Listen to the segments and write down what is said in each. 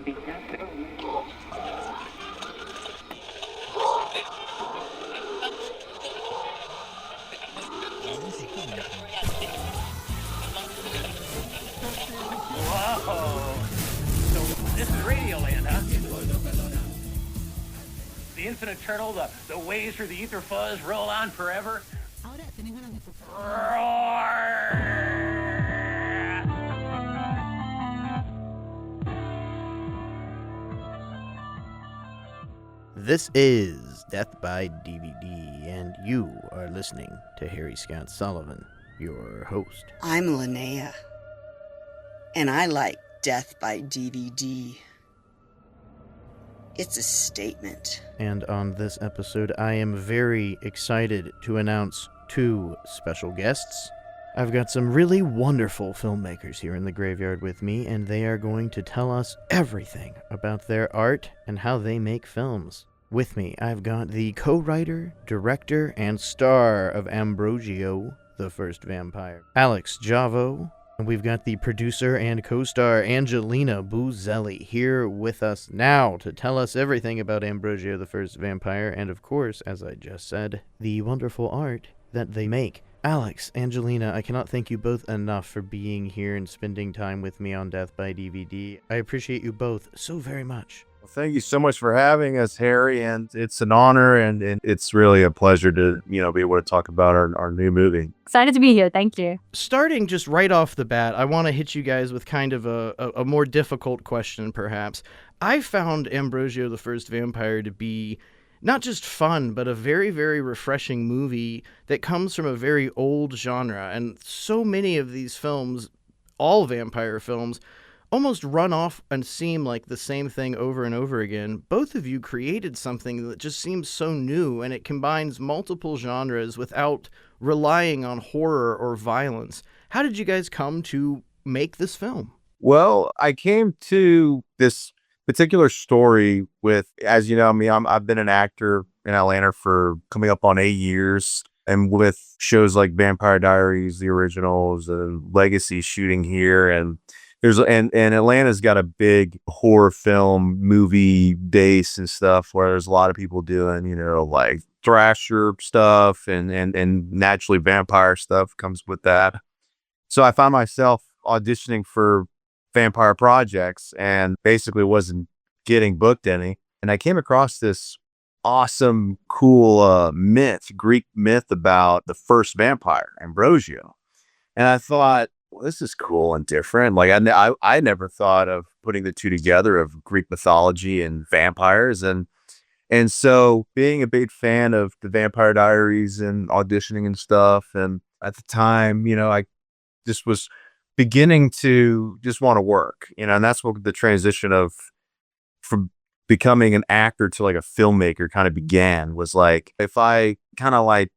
Whoa! So this is Radioland, huh? The infinite turtle, the waves through the ether fuzz roll on forever. This is Death by DVD, and you are listening to Harry Scott Sullivan, your host. I'm Linnea, and I like Death by DVD. It's a statement. And on this episode, I am very excited to announce two special guests. I've got some really wonderful filmmakers here in the graveyard with me, and they are going to tell us everything about their art and how they make films. With me, I've got the co-writer, director, and star of Ambrogio, the First Vampire, Alex Javo. And we've got the producer and co-star Angelina Buzzelli here with us now to tell us everything about Ambrogio, the First Vampire, and of course, as I just said, the wonderful art that they make. Alex, Angelina, I cannot thank you both enough for being here and spending time with me on Death by DVD. I appreciate you both so very much. Well, thank you so much for having us, Harry, and it's an honor and it's really a pleasure to, be able to talk about our new movie. Excited to be here. Thank you. Starting just right off the bat, I want to hit you guys with kind of a more difficult question, perhaps. I found Ambrogio, the First Vampire, to be not just fun, but a very, very refreshing movie that comes from a very old genre. And so many of these films, all vampire films, almost run off and seem like the same thing over and over again. Both of you created something that just seems so new, and it combines multiple genres without relying on horror or violence. How did you guys come to make this film? Well, I came to this particular story with, as you know, I've been an actor in Atlanta for coming up on 8 years, and with shows like Vampire Diaries, the originals, and Legacy shooting here, and Atlanta's got a big horror film movie base and stuff where there's a lot of people doing, like thrasher stuff and naturally vampire stuff comes with that. So I found myself auditioning for vampire projects and basically wasn't getting booked any. And I came across this awesome, cool Greek myth about the first vampire, Ambrogio. And I thought, well, this is cool and different. Like I never thought of putting the two together of Greek mythology and vampires. And so being a big fan of the Vampire Diaries and auditioning and stuff. And at the time, I just was beginning to just want to work, and that's what the transition from becoming an actor to like a filmmaker kind of began, was like, if I kind of like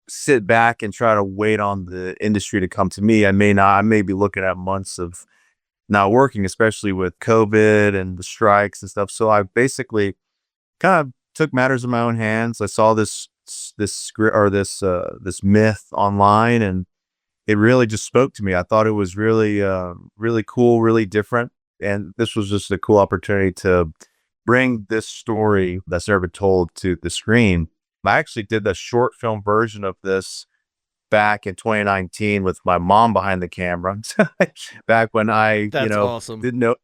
sit back and try to wait on the industry to come to me, I may be looking at months of not working, especially with COVID and the strikes and stuff. So I basically kind of took matters in my own hands. I saw this script or this myth online, and it really just spoke to me. I thought it was really, really cool, really different. And this was just a cool opportunity to bring this story that's never been told to the screen. I actually did the short film version of this back in 2019 with my mom behind the camera. Back when I, awesome. didn't know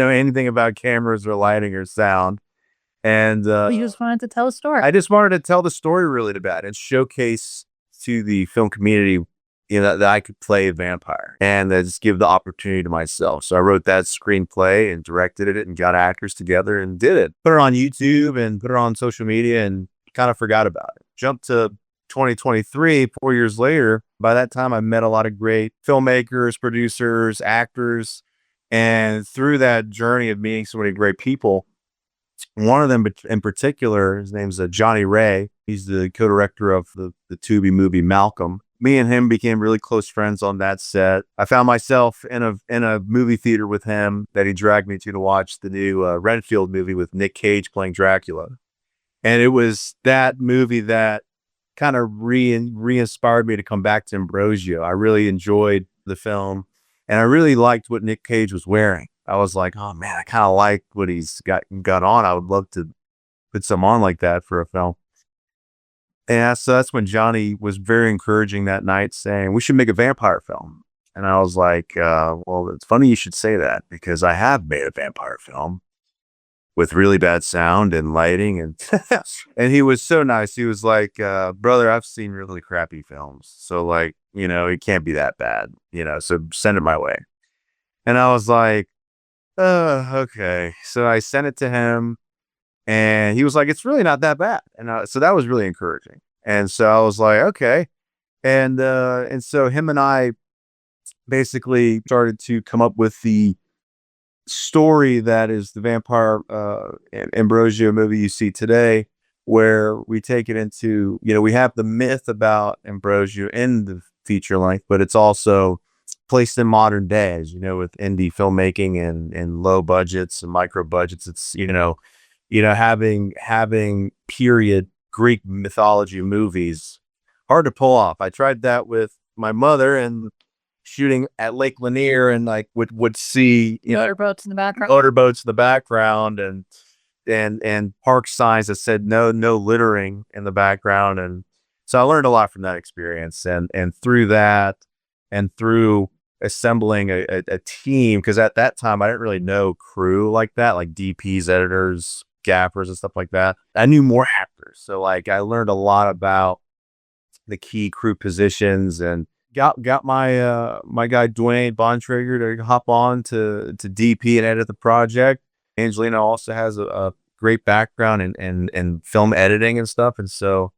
anything about cameras or lighting or sound. And You just wanted to tell a story. I just wanted to tell the story really bad and showcase to the film community, that I could play a vampire and just give the opportunity to myself. So I wrote that screenplay and directed it and got actors together and did it. Put it on YouTube and put it on social media and kind of forgot about it. Jumped to 2023, 4 years later. By that time, I met a lot of great filmmakers, producers, actors. And through that journey of meeting so many great people, one of them in particular, his name's Johnny Ray. He's the co-director of the Tubi movie Malcolm. Me and him became really close friends on that set. I found myself in a movie theater with him that he dragged me to watch the new Renfield movie with Nick Cage playing Dracula. And it was that movie that kind of re-inspired me to come back to Ambrogio. I really enjoyed the film, and I really liked what Nick Cage was wearing. I was like, oh man, I kind of like what he's got on. I would love to put some on like that for a film. And so that's when Johnny was very encouraging that night, saying we should make a vampire film. And I was like, well, it's funny you should say that because I have made a vampire film with really bad sound and lighting. And and he was so nice. He was like, brother, I've seen really crappy films. So like, it can't be that bad, so send it my way. And I was like, okay. So I sent it to him and he was like, it's really not that bad. And so that was really encouraging. And so I was like, okay. And so him and I basically started to come up with the story that is the vampire Ambrogio movie you see today, where we take it into, we have the myth about Ambrogio in the feature length, but it's also placed in modern day, as with indie filmmaking and low budgets and micro budgets. It's having period Greek mythology movies hard to pull off. I tried that with my mother and shooting at Lake Lanier, and like would see Motorboats in the background. motorboats in the background and park signs that said no littering in the background. And so I learned a lot from that experience, and through that and through assembling a team, because at that time I didn't really know crew like that, like DPs, editors, gaffers and stuff like that. I knew more actors, so like I learned a lot about the key crew positions, and got my my guy Dwayne Bontrager to hop on to DP and edit the project. Angelina also has a great background in film editing and stuff, and so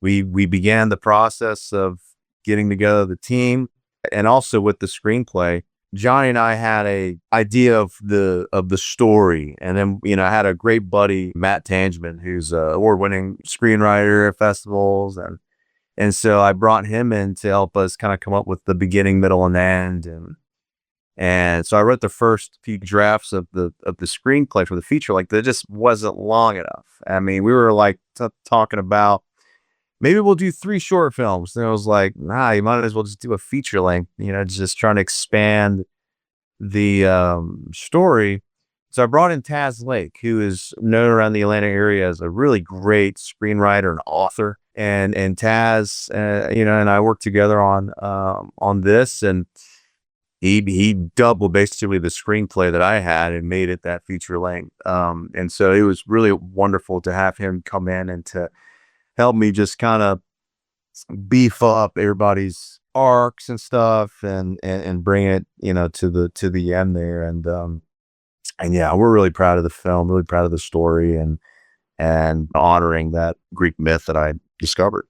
we began the process of getting together the team. And also with the screenplay, Johnny and I had a idea of the story, and then I had a great buddy, Matt Tangeman, who's an award-winning screenwriter at festivals, and so I brought him in to help us kind of come up with the beginning, middle, and end, and so I wrote the first few drafts of the screenplay for the feature. Like, that just wasn't long enough. I mean, we were like talking about, maybe we'll do 3 short films. And I was like, nah, you might as well just do a feature length, just trying to expand the story. So I brought in Taz Lake, who is known around the Atlanta area as a really great screenwriter and author. And Taz, and I worked together on this, and he doubled basically the screenplay that I had and made it that feature length. And so it was really wonderful to have him come in and to help me just kind of beef up everybody's arcs and stuff, and bring it, to the end there. And yeah, we're really proud of the film, really proud of the story, and honoring that Greek myth that I discovered.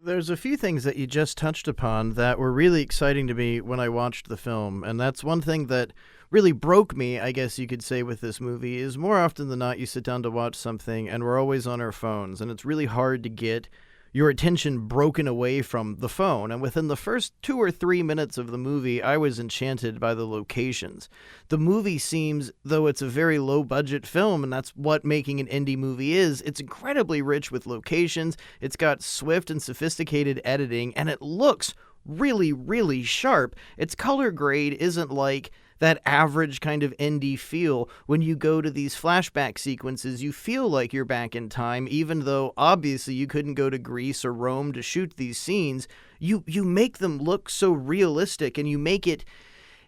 There's a few things that you just touched upon that were really exciting to me when I watched the film, and that's one thing that really broke me, I guess you could say, with this movie, is more often than not you sit down to watch something and we're always on our phones, and it's really hard to get your attention broken away from the phone. And within the first 2 or 3 minutes of the movie, I was enchanted by the locations. The movie seems, though it's a very low-budget film, and that's what making an indie movie is, it's incredibly rich with locations, it's got swift and sophisticated editing, and it looks really, really sharp. Its color grade isn't like that average kind of indie feel. When you go to these flashback sequences, you feel like you're back in time, even though obviously you couldn't go to Greece or Rome to shoot these scenes. You make them look so realistic, and you make it,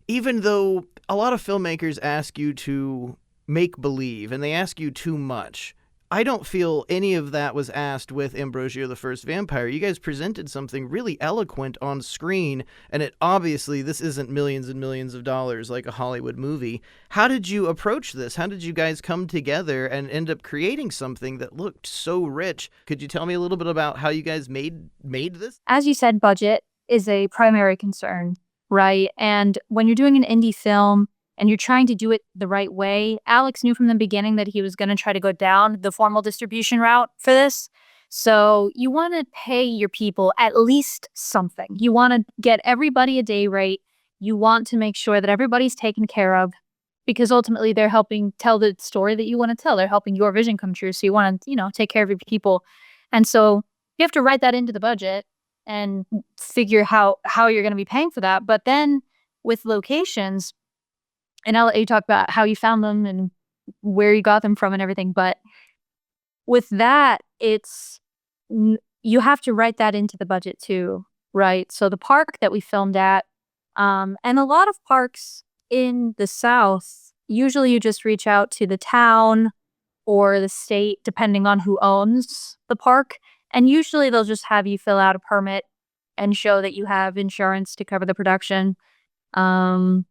even though a lot of filmmakers ask you to make believe, and they ask you too much. I don't feel any of that was asked with Ambrogio the First Vampire. You guys presented something really eloquent on screen, and it obviously, this isn't millions and millions of dollars like a Hollywood movie. How did you approach this? How did you guys come together and end up creating something that looked so rich? Could you tell me a little bit about how you guys made this? As you said, budget is a primary concern, right? And when you're doing an indie film and you're trying to do it the right way, Alex knew from the beginning that he was going to try to go down the formal distribution route for this. So you want to pay your people at least something. You want to get everybody a day rate. You want to make sure that everybody's taken care of, because ultimately they're helping tell the story that you want to tell. They're helping your vision come true. So you want to, take care of your people. And so you have to write that into the budget and figure how you're going to be paying for that. But then with locations, And I'll let you talk about how you found them and where you got them from and everything. But with that, you have to write that into the budget too, right? So the park that we filmed at, and a lot of parks in the South, usually you just reach out to the town or the state, depending on who owns the park. And usually they'll just have you fill out a permit and show that you have insurance to cover the production. And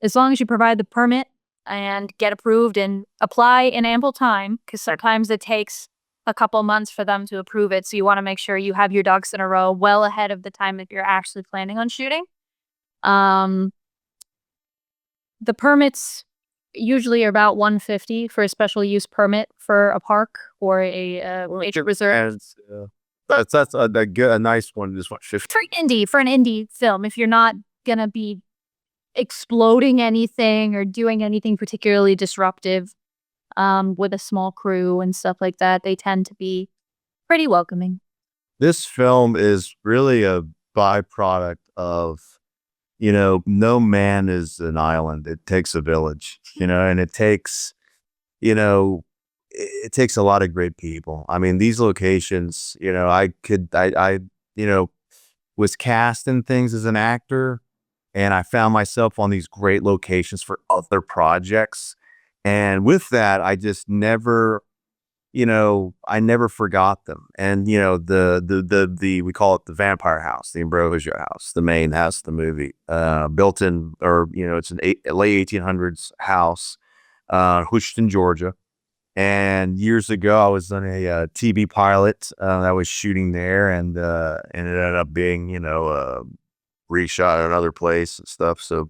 as long as you provide the permit and get approved and apply in ample time, because sometimes it takes a couple months for them to approve it. So you want to make sure you have your ducks in a row well ahead of the time that you're actually planning on shooting. The permits usually are about $150 for a special use permit for a park or a nature reserve. That's a nice one. This one, 50. For an indie film, if you're not gonna be exploding anything or doing anything particularly disruptive, with a small crew and stuff like that, they tend to be pretty welcoming. This film is really a byproduct of, no man is an island. It takes a village, and it takes a lot of great people. I mean, these locations, I was cast in things as an actor, and I found myself on these great locations for other projects. And with that, I just never, I never forgot them. And, we call it the vampire house, the Ambrogio house, the main house of the movie, built in, or, it's an late 1800s house, Houston, Georgia. And years ago, I was on a TV pilot that was shooting there, and it ended up being, reshot at another place and stuff. So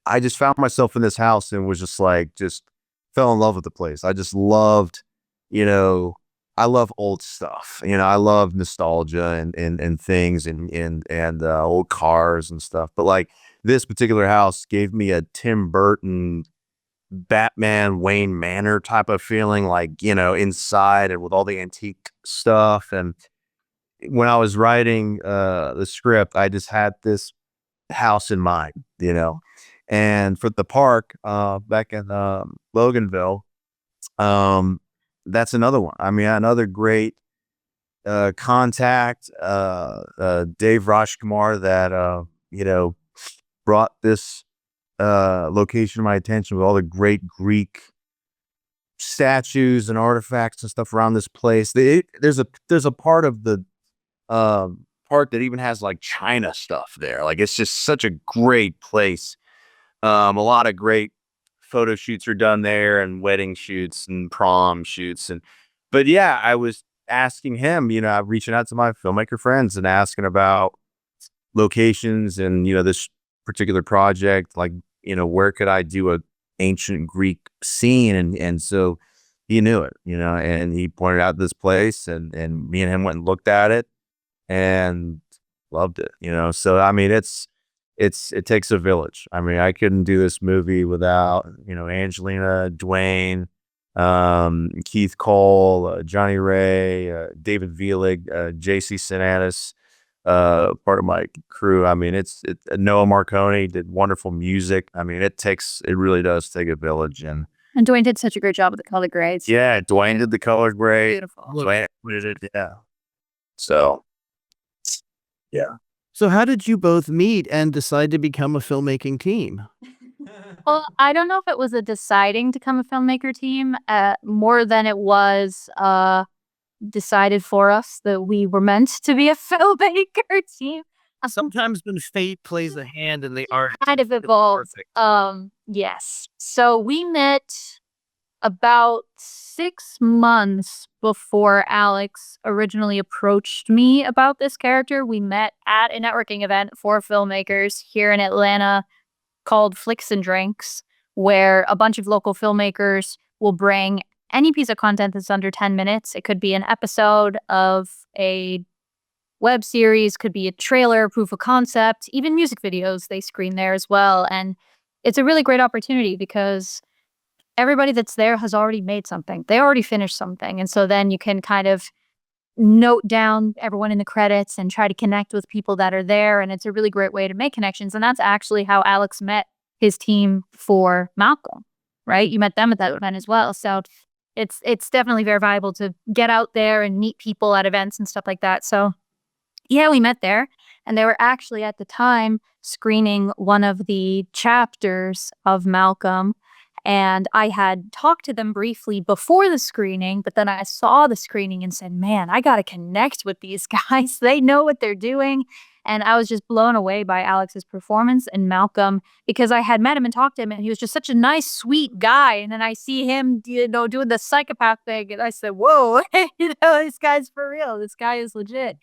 I just found myself in this house and was just fell in love with the place. I just loved, I love old stuff. I love nostalgia and things and old cars and stuff. But this particular house gave me a Tim Burton Batman Wayne Manor type of feeling, inside and with all the antique stuff. And when I was writing the script, I just had this house in mind, and for the park back in Loganville, that's another one. I mean, another great contact, Dave Rajkumar, that brought this location to my attention with all the great Greek statues and artifacts and stuff around this place. There's a part of the park that even has China stuff there. It's just such a great place. A lot of great photo shoots are done there, and wedding shoots and prom shoots. But yeah, I was asking him, I'm reaching out to my filmmaker friends and asking about locations and, this particular project, where could I do a ancient Greek scene? And so he knew it, and he pointed out this place, and me and him went and looked at it and loved it, So, I mean, it takes a village. I mean, I couldn't do this movie without, Angelina, Dwayne, Keith Cole, Johnny Ray, David Vielig, JC Sinanis, part of my crew. I mean, it's Noah Marconi did wonderful music. I mean, it really does take a village. And Dwayne did such a great job with the color grades. Yeah, Dwayne did the color grade. Beautiful. Dwayne did it, yeah. So, yeah. So how did you both meet and decide to become a filmmaking team? Well, I don't know if it was a deciding to become a filmmaker team, more than it was decided for us that we were meant to be a filmmaker team. Sometimes when fate plays a hand in the art, Kind of evolved. Yes. So we met about 6 months before Alex originally approached me about this character. We met at a networking event for filmmakers here in Atlanta called Flicks and Drinks, where a bunch of local filmmakers will bring any piece of content that's under 10 minutes. It could be an episode of a web series, could be a trailer, proof of concept, even music videos they screen there as well. And it's a really great opportunity because everybody that's there has already made something. They already finished something. And so then you can kind of note down everyone in the credits and try to connect with people that are there. And it's a really great way to make connections. And that's actually how Alex met his team for Malcolm, right? You met them at that event as well. So it's definitely very valuable to get out there and meet people at events and stuff like that. So yeah, we met there, and they were actually at the time screening one of the chapters of Malcolm. And I had talked to them briefly before the screening, but then I saw the screening and said, man, I got to connect with these guys. They know what they're doing. And I was just blown away by Alex's performance and Malcolm because I had met him and talked to him, and he was just such a nice, sweet guy. And then I see him, doing the psychopath thing, and I said, whoa, this guy's for real. This guy is legit.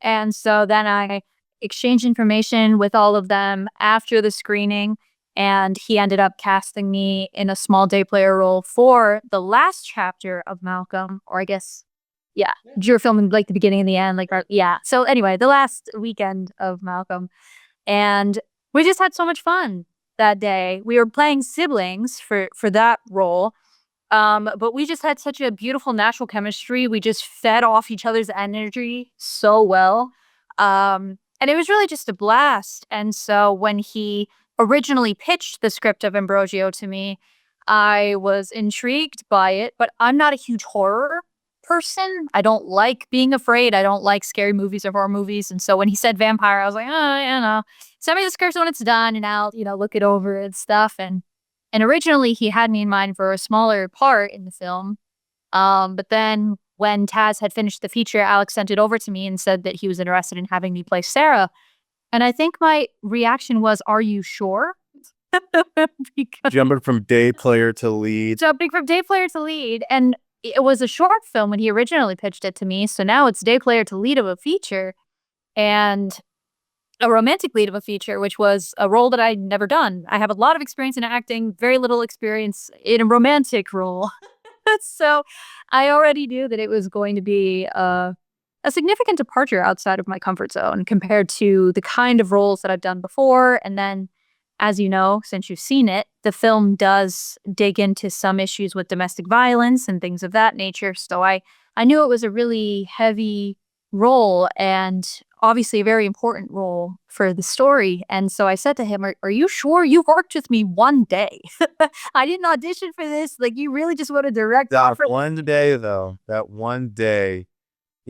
And so then I exchanged information with all of them after the screening, and he ended up casting me in a small day player role for the last chapter of Malcolm, or I guess, yeah, you were filming like the beginning and the end, yeah. So anyway, the last weekend of Malcolm, and we just had so much fun that day. We were playing siblings for that role. But we just had such a beautiful natural chemistry. We just fed off each other's energy so well. And it was really just a blast. And so when he originally pitched the script of Ambrogio to me, I was intrigued by it, but I'm not a huge horror person. I don't like being afraid. I don't like scary movies or horror movies. And so when he said vampire, I was like, send me the script when it's done and I'll, look it over and stuff. And originally, he had me in mind for a smaller part in the film. But then when Taz had finished the feature, Alex sent it over to me and said that he was interested in having me play Sarah. And I think my reaction was, are you sure? Jumping from day player to lead. And it was a short film when he originally pitched it to me. So now it's day player to lead of a feature. And a romantic lead of a feature, which was a role that I'd never done. I have a lot of experience in acting, very little experience in a romantic role. So I already knew that it was going to be a significant departure outside of my comfort zone compared to the kind of roles that I've done before. And then, as you know, since you've seen it, the film does dig into some issues with domestic violence and things of that nature. So I knew it was a really heavy role and obviously a very important role for the story. And so I said to him, are you sure? You worked with me one day. I didn't audition for this. Like, you really just want to direct. That one day,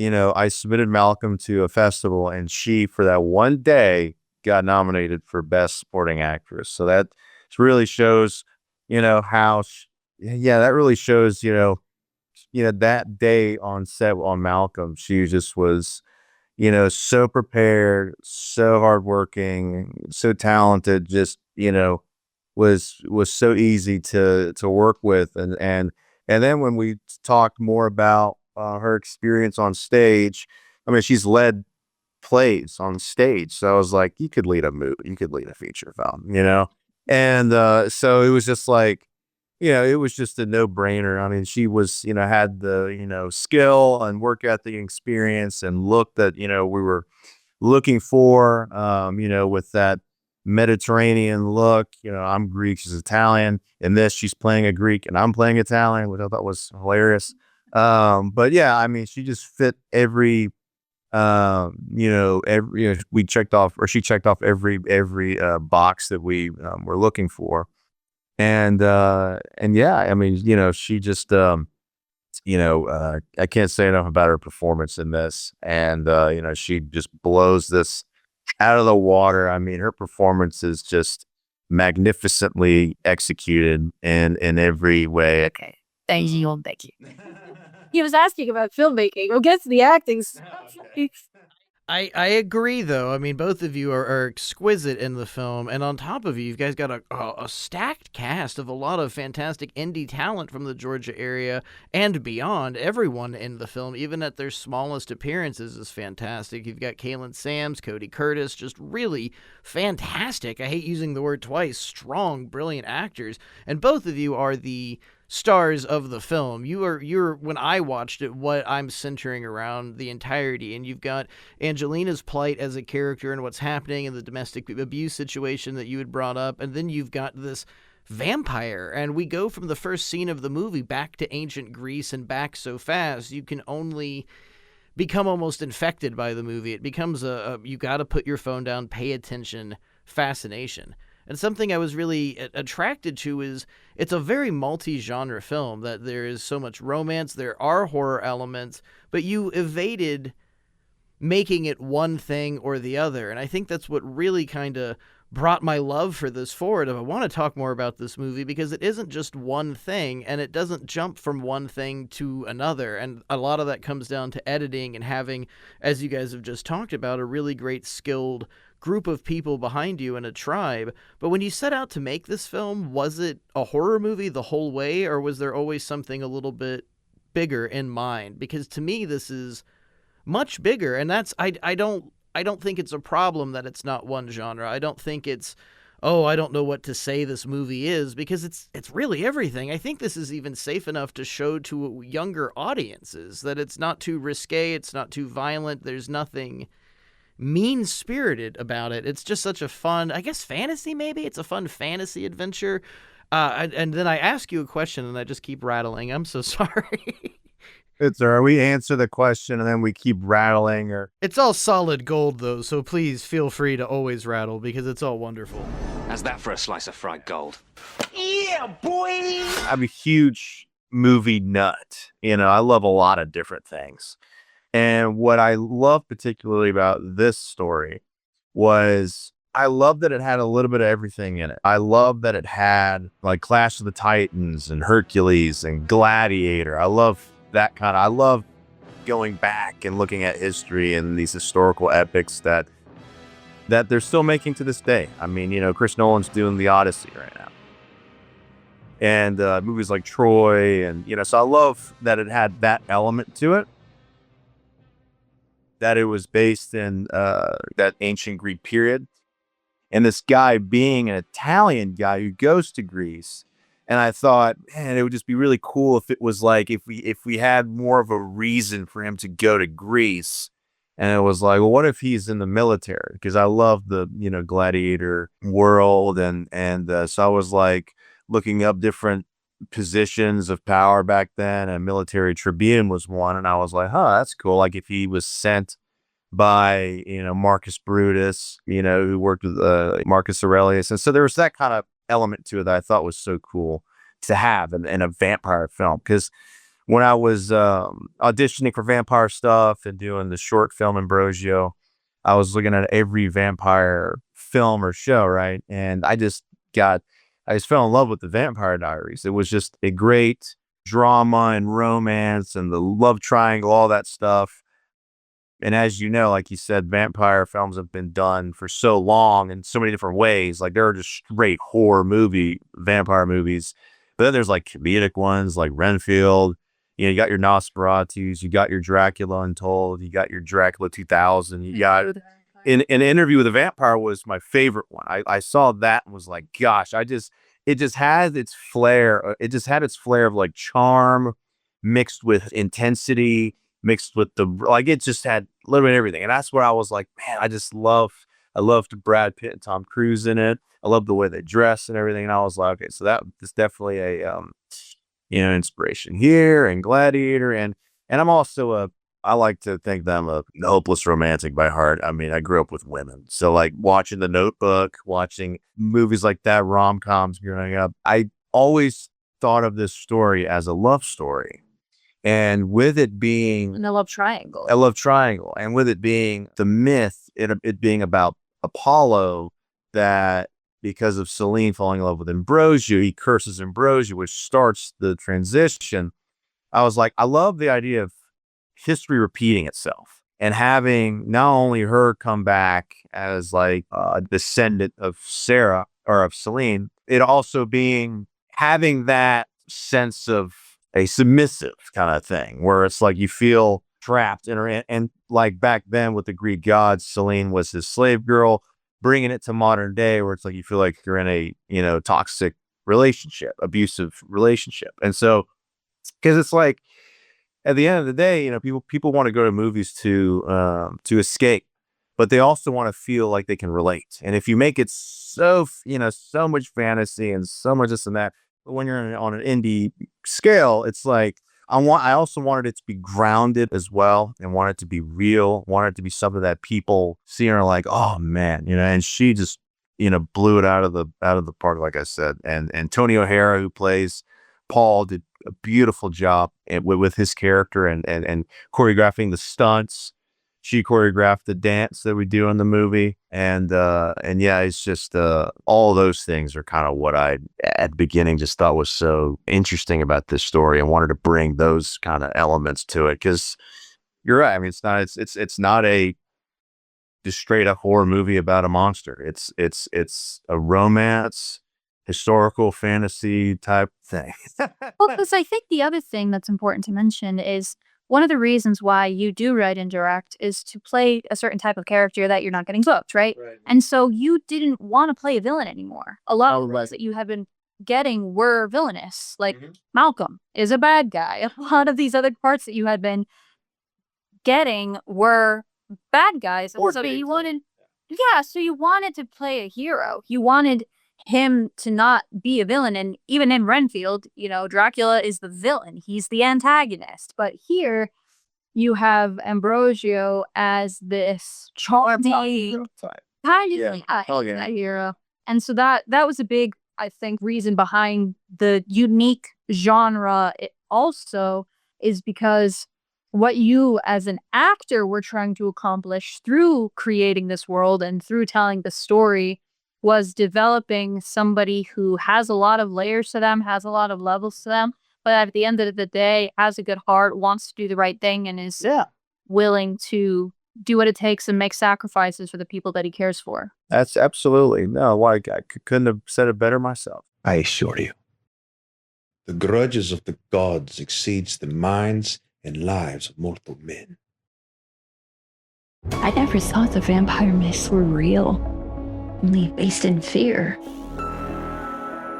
I submitted Malcolm to a festival, and she, for that one day, got nominated for Best Supporting Actress. So that really shows, that really shows, that day on set on Malcolm, she just was, so prepared, so hardworking, so talented, just, was so easy to work with. And then when we talked more about her experience on stage, I mean, she's led plays on stage. So I was like, you could lead a movie, you could lead a feature film, And so it was just like, it was just a no-brainer. I mean, she was, had the, skill and work ethic experience and look that, we were looking for, with that Mediterranean look. I'm Greek, she's Italian. In this, she's playing a Greek and I'm playing Italian, which I thought was hilarious. But yeah, I mean, she just fit every, we checked off, or she checked off every box that we were looking for. And yeah, I mean, she just, I can't say enough about her performance in this. And, she just blows this out of the water. I mean, her performance is just magnificently executed in every way. Okay. Thank you. He was asking about filmmaking. We'll get to the acting stuff. I agree, though. I mean, both of you are exquisite in the film, and on top of you guys got a stacked cast of a lot of fantastic indie talent from the Georgia area and beyond. Everyone in the film, even at their smallest appearances, is fantastic. You've got Kaylin Sams, Cody Curtis, just really fantastic. I hate using the word twice. Strong, brilliant actors, and both of you are the stars of the film. You're when I watched it, what I'm centering around the entirety, and you've got Angelina's plight as a character and what's happening in the domestic abuse situation that you had brought up, and then you've got this vampire, and we go from the first scene of the movie back to ancient Greece and back so fast you can only become almost infected by the movie. It becomes you got to put your phone down, pay attention fascination. And something I was really attracted to is it's a very multi-genre film, that there is so much romance, there are horror elements, but you evaded making it one thing or the other. And I think that's what really kind of brought my love for this forward. I want to talk more about this movie because it isn't just one thing, and it doesn't jump from one thing to another. And a lot of that comes down to editing and having, as you guys have just talked about, a really great skilled group of people behind you and a tribe. But when you set out to make this film, was it a horror movie the whole way, or was there always something a little bit bigger in mind? Because to me, this is much bigger, and that's I don't think it's a problem that it's not one genre. I don't think it's, oh, I don't know what to say this movie is, because it's really everything. I think this is even safe enough to show to younger audiences, that it's not too risque, it's not too violent, there's nothing mean-spirited about it. It's just such a fun, I guess, fantasy maybe? It's a fun fantasy adventure. And then I ask you a question and I just keep rattling. I'm so sorry. It's or we answer the question and then we keep rattling, or It's all solid gold, though, so please feel free to always rattle because it's all wonderful. How's that for a slice of fried gold? Yeah, boy! I'm a huge movie nut. You know, I love a lot of different things. And what I love particularly about this story was I love that it had a little bit of everything in it. I love that it had like Clash of the Titans and Hercules and Gladiator. I love going back and looking at history and these historical epics that they're still making to this day. I mean, you know, Chris Nolan's doing the Odyssey right now. And movies like Troy, and, you know, so I love that it had that element to it. That it was based in that ancient Greek period. And this guy being an Italian guy who goes to Greece. And I thought, man, it would just be really cool if it was like, if we had more of a reason for him to go to Greece. And it was like, well, what if he's in the military? Because I love the, you know, gladiator world. And so I was like looking up different positions of power back then, and military tribune was one. And I was like, that's cool. Like if he was sent by, you know, Marcus Brutus, you know, who worked with Marcus Aurelius. And so there was that kind of element to it that I thought was so cool to have in a vampire film. Because when I was auditioning for vampire stuff and doing the short film Ambrogio, I was looking at every vampire film or show, right? And I just fell in love with the Vampire Diaries. It was just a great drama and romance and the love triangle, all that stuff. And as you know, like you said, vampire films have been done for so long in so many different ways. Like there are just straight horror vampire movies. But then there's like comedic ones like Renfield. You know, you got your Nosferatus, you got your Dracula Untold, you got your Dracula 2000. You got in an Interview with a Vampire was my favorite one. I saw that and was like, gosh, it just has its flair. It just had its flair of like charm mixed with intensity, mixed with it just had a little bit of everything. And that's where I was like, man, I loved Brad Pitt and Tom Cruise in it. I love the way they dress and everything. And I was like, okay, so that is definitely a, you know, inspiration here, and Gladiator. And I'm also I like to think that I'm a hopeless romantic by heart. I mean, I grew up with women. So like watching The Notebook, watching movies like that, rom-coms growing up, I always thought of this story as a love story. And with it being And a love triangle. And with it being the myth, it being about Apollo, that because of Selene falling in love with Ambrogio, he curses Ambrogio, which starts the transition. I was like, I love the idea of history repeating itself and having not only her come back as like a descendant of Sarah or of Selene, it also having that sense of a submissive kind of thing where it's like you feel trapped in her. And like back then with the Greek gods, Selene was his slave girl, bringing it to modern day where it's like you feel like you're in a, you know, toxic relationship, abusive relationship. And so, because it's like at the end of the day, you know, people want to go to movies to escape, but they also want to feel like they can relate. And if you make it so, you know, so much fantasy and so much this and that, but when you're on an indie scale, it's like I also wanted it to be grounded as well, and wanted it to be real, wanted it to be something that people see and are like, oh man, you know. And she just blew it out of the park, like I said. And Tony O'Hara, who plays Paul, did a beautiful job with his character and choreographing the stunts. She choreographed the dance that we do in the movie. And yeah, it's just all those things are kind of what I at the beginning just thought was so interesting about this story, and wanted to bring those kind of elements to it. Because you're right. I mean, it's not a just straight up horror movie about a monster. It's a romance, historical fantasy type thing. Well, because I think the other thing that's important to mention is one of the reasons why you do write and direct is to play a certain type of character that you're not getting booked, right? And so you didn't want to play a villain anymore. A lot of the roles that you have been getting were villainous. Like Malcolm is a bad guy. A lot of these other parts that you had been getting were bad guys. And so you wanted, so you wanted to play a hero. You wanted him to not be a villain. And even in Renfield, Dracula is the villain. He's the antagonist. But here you have Ambrogio as this charming kind of hero. And so that was a big, I think, reason behind the unique genre. It also is because what you as an actor were trying to accomplish through creating this world and through telling the story was developing somebody who has a lot of layers to them, has a lot of levels to them, but at the end of the day, has a good heart, wants to do the right thing, and is willing to do what it takes and make sacrifices for the people that he cares for. That's absolutely. No, I couldn't have said it better myself. I assure you, the grudges of the gods exceeds the minds and lives of mortal men. I never thought the vampire myths were real, only based in fear.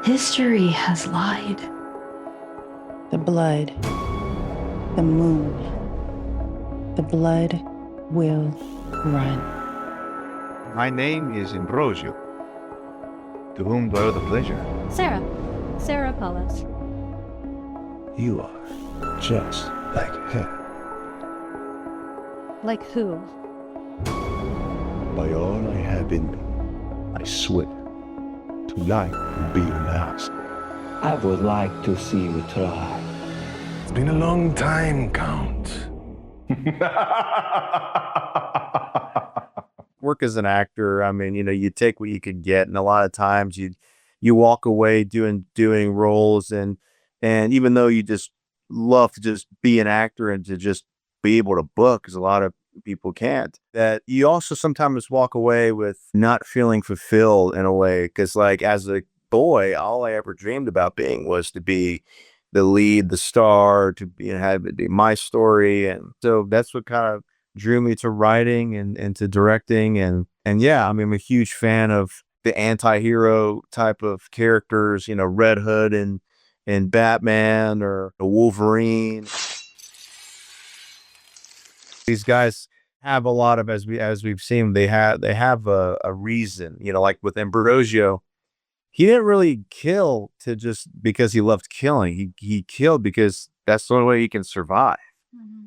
History has lied. The blood, the moon, the blood will run. My name is Ambrogio. To whom do I owe the pleasure? Sarah Paulus. You are just like her. Like who? By all I have in me, I swear, tonight will be your last. I would like to see you try. It's been a long time, Count. Work as an actor, I mean, you take what you could get, and a lot of times you walk away doing roles, and even though you just love to just be an actor and to just be able to book, because a lot of people can't, that you also sometimes walk away with not feeling fulfilled in a way, because like as a boy, all I ever dreamed about being was to be the lead, the star, to have it be my story. And so that's what kind of drew me to writing and to directing. And yeah, I mean, I'm a huge fan of the anti-hero type of characters, Red Hood and Batman or Wolverine. These guys have a lot of, as we've seen, they have a reason, like with Ambrogio, he didn't really kill to just because he loved killing. He killed because that's the only way he can survive.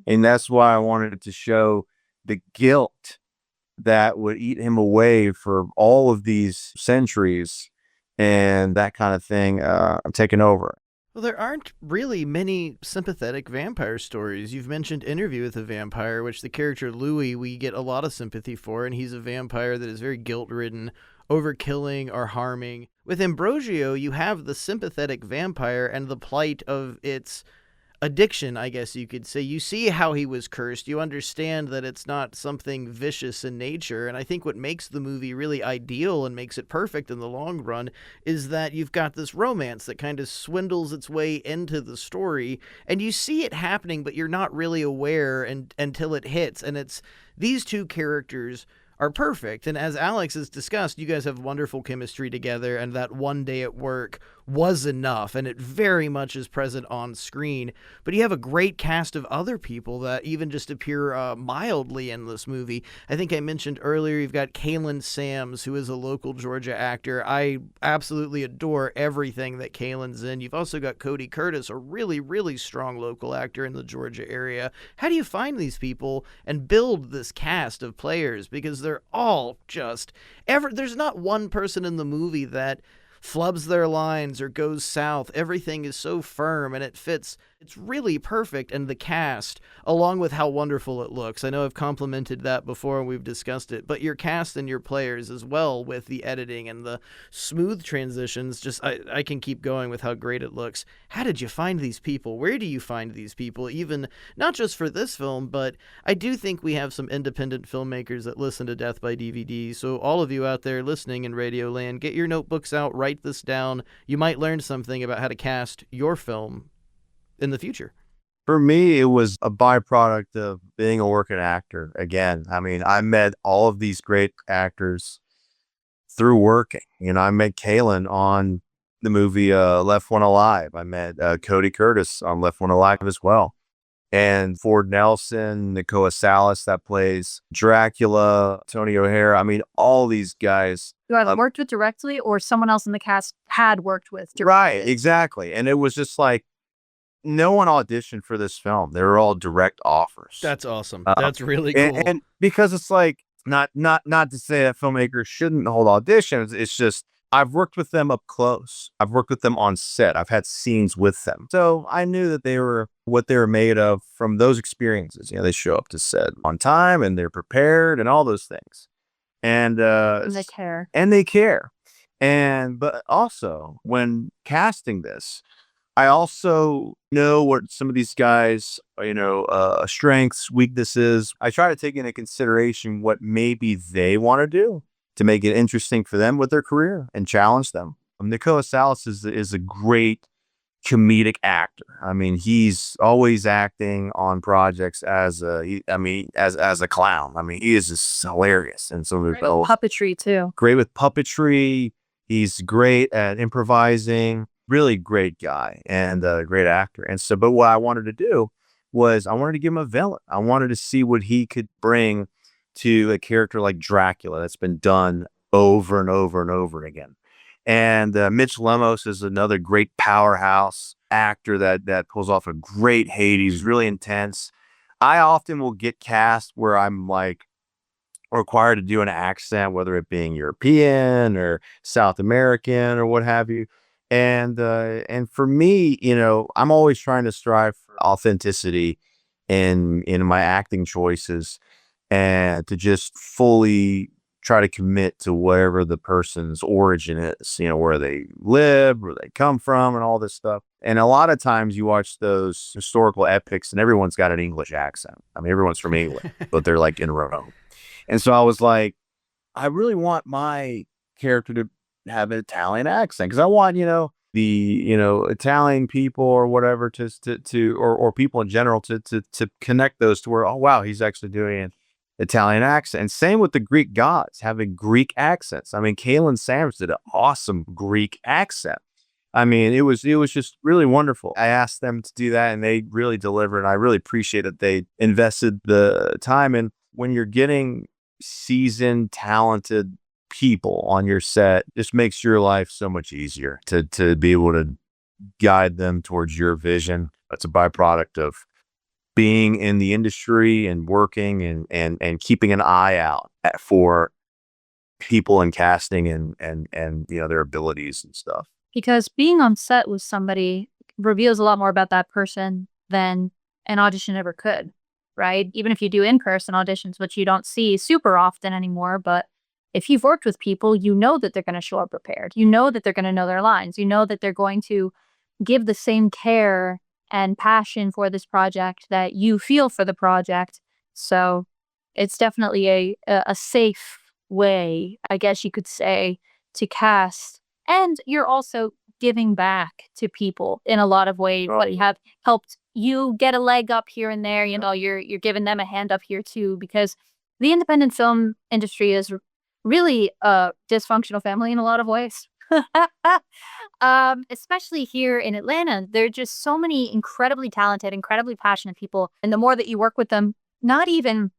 And that's why I wanted to show the guilt that would eat him away for all of these centuries, and that kind of thing. I'm taking over. Well, there aren't really many sympathetic vampire stories. You've mentioned Interview with a Vampire, which the character Louis we get a lot of sympathy for, and he's a vampire that is very guilt-ridden, overkilling or harming. With Ambrogio, you have the sympathetic vampire and the plight of its addiction, I guess you could say. You see how he was cursed. You understand that it's not something vicious in nature. And I think what makes the movie really ideal and makes it perfect in the long run is that you've got this romance that kind of swindles its way into the story. And you see it happening, but you're not really aware until it hits. And it's these two characters are perfect. And as Alex has discussed, you guys have wonderful chemistry together, and that one day at work was enough, and it very much is present on screen. But you have a great cast of other people that even just appear mildly in this movie. I think I mentioned earlier you've got Kaylin Sams, who is a local Georgia actor. I absolutely adore everything that Kaylin's in. You've also got Cody Curtis, a really, really strong local actor in the Georgia area. How do you find these people and build this cast of players? Because there they're all just there's not one person in the movie that flubs their lines or goes south. Everything is so firm and it fits. It's really perfect. And the cast, along with how wonderful it looks, I know I've complimented that before and we've discussed it, but your cast and your players as well, with the editing and the smooth transitions, just I can keep going with how great it looks. How did you find these people? Where do you find these people? Even not just for this film, but I do think we have some independent filmmakers that listen to Death by DVD. So all of you out there listening in Radio Land, get your notebooks out, write this down. You might learn something about how to cast your film in the future. For me, it was a byproduct of being a working actor. Again, I mean, I met all of these great actors through working. I met Kalen on the movie Left One Alive. I met Cody Curtis on Left One Alive as well. And Ford Nelson, Nicoa Salas that plays Dracula, Tony O'Hara. I mean, all these guys. You either worked with directly or someone else in the cast had worked with directly. Right, exactly. And it was just like, no one auditioned for this film. They were all direct offers. That's awesome. That's really cool. And because it's like, not to say that filmmakers shouldn't hold auditions. It's just, I've worked with them up close. I've worked with them on set. I've had scenes with them. So I knew that they were what they were made of from those experiences. They show up to set on time and they're prepared and all those things. And they care. But also when casting this, I also know what some of these guys, strengths, weaknesses. I try to take into consideration what maybe they want to do to make it interesting for them with their career and challenge them. Nicoa Salas is a great comedic actor. I mean, he's always acting on projects as a clown. I mean, he is just hilarious. And so great with puppetry too. Great with puppetry. He's great at improvising. Really great guy and a great actor. And so, but what I wanted to do was I wanted to give him a villain. I wanted to see what he could bring to a character like Dracula that's been done over and over and over again. And Mitch Lemos is another great powerhouse actor that pulls off a great Hades, really intense. I often will get cast where I'm like required to do an accent, whether it being European or South American or what have you. And for me, I'm always trying to strive for authenticity in my acting choices and to just fully try to commit to wherever the person's origin is, where they live, where they come from and all this stuff. And a lot of times you watch those historical epics and everyone's got an English accent. I mean, everyone's from England, but they're like in Rome. And so I was like, I really want my character to have an Italian accent because I want, the Italian people or whatever or people in general to connect those to where, oh wow, he's actually doing an Italian accent. And same with the Greek gods having Greek accents. I mean, Kalen Sanders did an awesome Greek accent. I mean, it was just really wonderful. I asked them to do that and they really delivered. And I really appreciate that they invested the time. And when you're getting seasoned, talented people on your set, just makes your life so much easier to be able to guide them towards your vision. That's a byproduct of being in the industry and working and keeping an eye out for people in casting and their abilities and stuff. Because being on set with somebody reveals a lot more about that person than an audition ever could, right? Even if you do in-person auditions, which you don't see super often anymore, but if you've worked with people, you know that they're going to show up prepared. You know that they're going to know their lines. You know that they're going to give the same care and passion for this project that you feel for the project. So it's definitely a safe way, I guess you could say, to cast. And you're also giving back to people in a lot of ways. What you have helped you get a leg up here and there. You're giving them a hand up here too, because the independent film industry is really a dysfunctional family in a lot of ways. Especially here in Atlanta, there are just so many incredibly talented, incredibly passionate people. And the more that you work with them, not even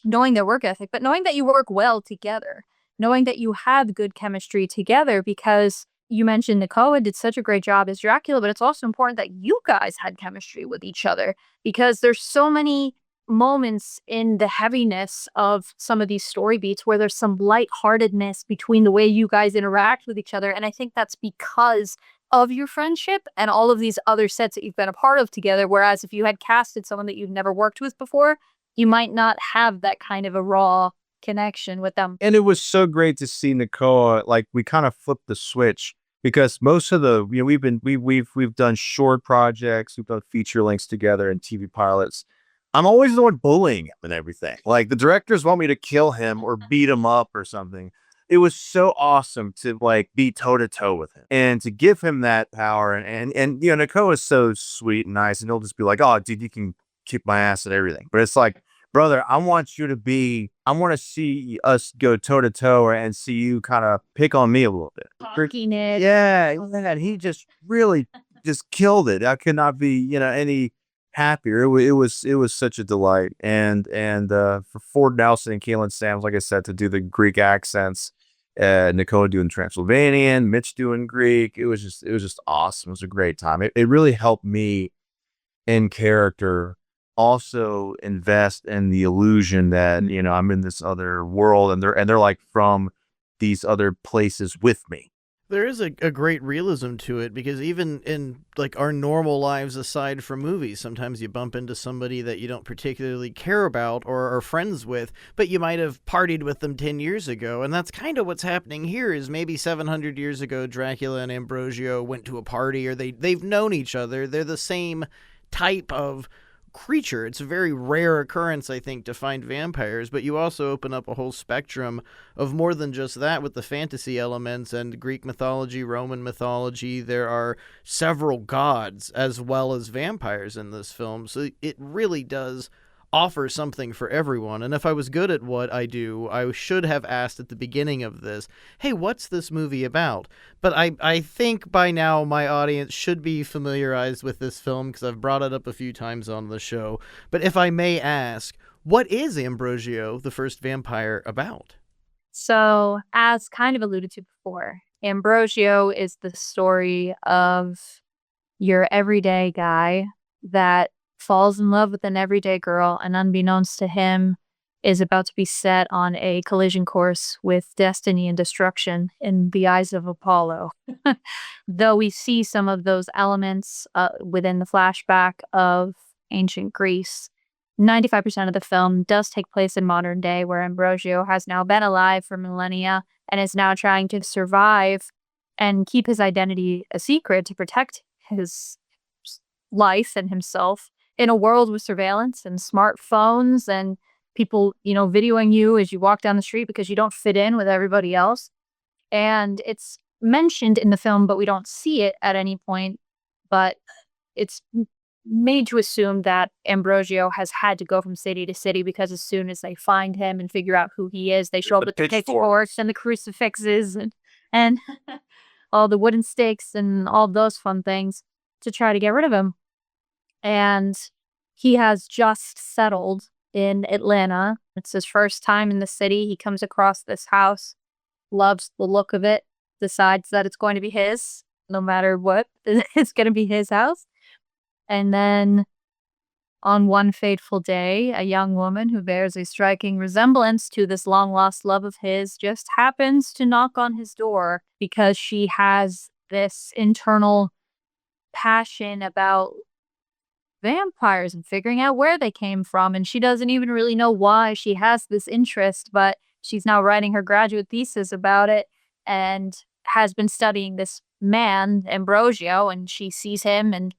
knowing their work ethic, but knowing that you work well together, knowing that you have good chemistry together, because you mentioned Nicoa did such a great job as Dracula, but it's also important that you guys had chemistry with each other, because there's so many moments in the heaviness of some of these story beats where there's some lightheartedness between the way you guys interact with each other. And I think that's because of your friendship and all of these other sets that you've been a part of together. Whereas if you had casted someone that you've never worked with before, you might not have that kind of a raw connection with them. And it was so great to see Nakoa, like we kind of flipped the switch because most of the, we've done short projects, we've done feature lengths together and TV pilots. I'm always the one bullying him and everything. Like the directors want me to kill him or beat him up or something. It was so awesome to like be toe to toe with him and to give him that power. And Nakoa is so sweet and nice, and he'll just be like, "Oh, dude, you can kick my ass at everything." But it's like, brother, I want to see us go toe to toe and see you kind of pick on me a little bit. Talking it. Yeah, and he just really just killed it. I could not be, any happier. It was such a delight. And for Ford Nelson and Keelan Sams, like I said, to do the Greek accents, Nakoa doing Transylvanian, Mitch doing Greek. It was just awesome. It was a great time. It really helped me in character also invest in the illusion that I'm in this other world and they're like from these other places with me. There is a great realism to it, because even in like our normal lives aside from movies, sometimes you bump into somebody that you don't particularly care about or are friends with, but you might have partied with them 10 years ago. And that's kind of what's happening here. Is maybe 700 years ago, Dracula and Ambrogio went to a party, or they've known each other. They're the same type of creature. It's a very rare occurrence, I think, to find vampires, but you also open up a whole spectrum of more than just that with the fantasy elements and Greek mythology, Roman mythology. There are several gods as well as vampires in this film, so it really does offer something for everyone. And if I was good at what I do, I should have asked at the beginning of this, hey, what's this movie about? But I think by now my audience should be familiarized with this film because I've brought it up a few times on the show. But if I may ask, what is Ambrogio, the First Vampire, about? So, as kind of alluded to before, Ambrogio is the story of your everyday guy that falls in love with an everyday girl, and unbeknownst to him, is about to be set on a collision course with destiny and destruction in the eyes of Apollo. Though we see some of those elements within the flashback of ancient Greece, 95% of the film does take place in modern day, where Ambrogio has now been alive for millennia and is now trying to survive and keep his identity a secret to protect his life and himself in a world with surveillance and smartphones and people, videoing you as you walk down the street because you don't fit in with everybody else. And it's mentioned in the film, but we don't see it at any point. But it's made to assume that Ambrogio has had to go from city to city, because as soon as they find him and figure out who he is, they show up with the pitchforks and the crucifixes and all the wooden stakes and all those fun things to try to get rid of him. And he has just settled in Atlanta. It's his first time in the city. He comes across this house, loves the look of it, decides that it's going to be his, no matter what. It's going to be his house. And then on one fateful day, a young woman who bears a striking resemblance to this long-lost love of his just happens to knock on his door because she has this internal passion about vampires and figuring out where they came from, and she doesn't even really know why she has this interest, but she's now writing her graduate thesis about it and has been studying this man, Ambrogio, and she sees him and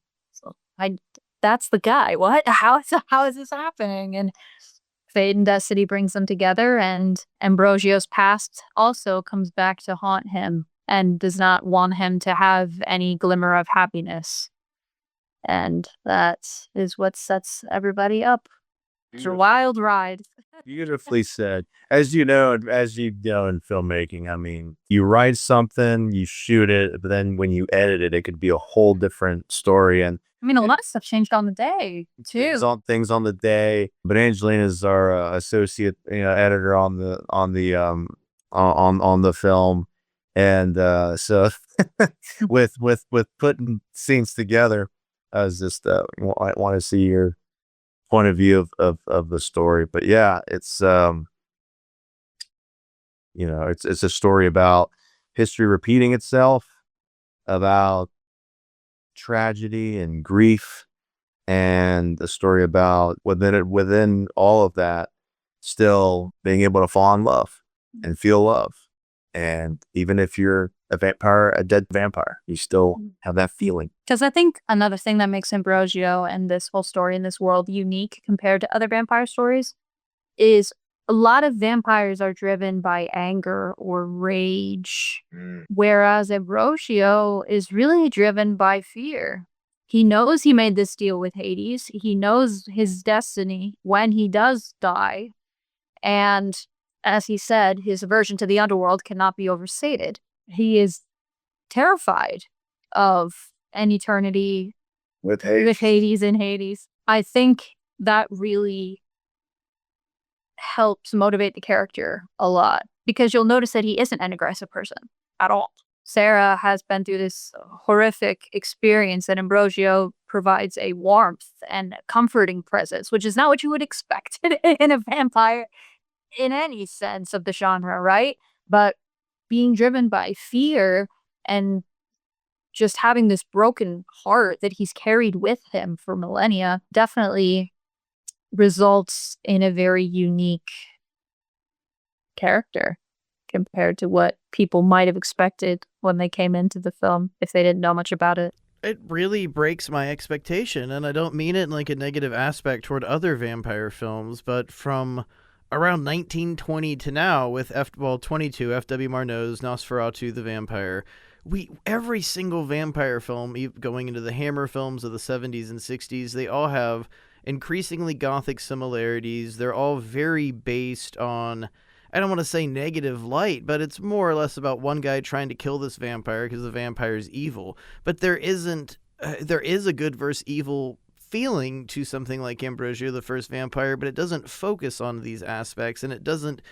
that's the guy. What? How is this happening? And fate and destiny brings them together, and Ambrogio's past also comes back to haunt him and does not want him to have any glimmer of happiness. And that is what sets everybody up. It's a wild ride. Beautifully said. As you know in filmmaking, I mean, you write something, you shoot it, but then when you edit it, it could be a whole different story. And I mean, a lot of stuff changed on the day too. Things on the day. But Angelina is our associate editor on the film, and so with putting scenes together, I was just want to see point of view of the story. But yeah, it's it's a story about history repeating itself, about tragedy and grief, and a story about within all of that, still being able to fall in love and feel love. And even if you're a vampire, a dead vampire, you still have that feeling. Because I think another thing that makes Ambrogio and this whole story in this world unique compared to other vampire stories is a lot of vampires are driven by anger or rage, whereas Ambrogio is really driven by fear. He knows he made this deal with Hades. He knows his destiny when he does die. And as he said, his aversion to the underworld cannot be overstated. He is terrified of an eternity With Hades in Hades. I think that really helps motivate the character a lot because you'll notice that he isn't an aggressive person at all. Sarah has been through this horrific experience, and Ambrogio provides a warmth and comforting presence, which is not what you would expect in a vampire in any sense of the genre, right? But being driven by fear and just having this broken heart that he's carried with him for millennia definitely results in a very unique character compared to what people might have expected when they came into the film if they didn't know much about it. It really breaks my expectation, and I don't mean it in like a negative aspect toward other vampire films, but from around 1920 to now with 22, F.W. Marneau's Nosferatu the Vampire, every single vampire film, going into the Hammer films of the 70s and 60s, they all have increasingly gothic similarities. They're all very based on, I don't want to say negative light, but it's more or less about one guy trying to kill this vampire because the vampire is evil. But there is a good versus evil feeling to something like Ambrogio, the First Vampire, but it doesn't focus on these aspects, and it doesn't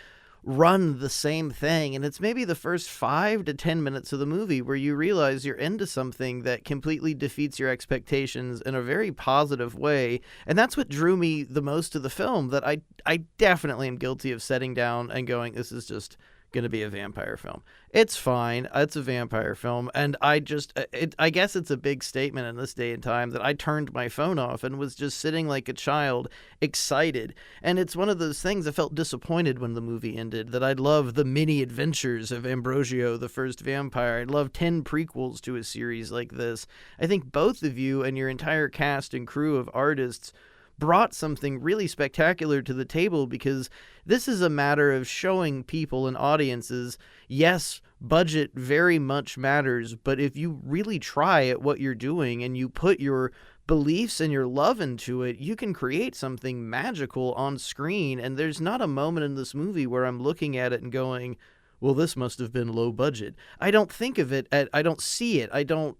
run the same thing. And it's maybe the first 5 to 10 minutes of the movie where you realize you're into something that completely defeats your expectations in a very positive way. And that's what drew me the most to the film, that I definitely am guilty of setting down and going, this is just going to be a vampire film. It's fine. It's a vampire film. And I guess it's a big statement in this day and time that I turned my phone off and was just sitting like a child, excited. And it's one of those things, I felt disappointed when the movie ended, that I'd love the mini adventures of Ambrogio, the First Vampire. I'd love 10 prequels to a series like this. I think both of you and your entire cast and crew of artists brought something really spectacular to the table, because this is a matter of showing people and audiences, yes, budget very much matters, but if you really try at what you're doing and you put your beliefs and your love into it, you can create something magical on screen. And there's not a moment in this movie where I'm looking at it and going, well, this must have been low budget. I don't think of it, I don't see it, I don't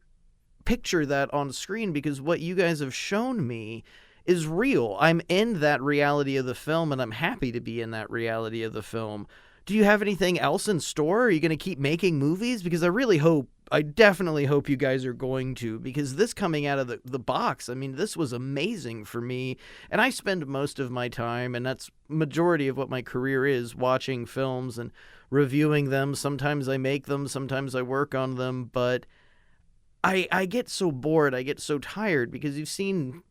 picture that on screen, because what you guys have shown me is real. I'm in that reality of the film, and I'm happy to be in that reality of the film. Do you have anything else in store? Are you going to keep making movies? Because I definitely hope you guys are going to, because this coming out of the box, I mean, this was amazing for me. And I spend most of my time, and that's majority of what my career is, watching films and reviewing them. Sometimes I make them, sometimes I work on them, but I get so bored, I get so tired, because you've seen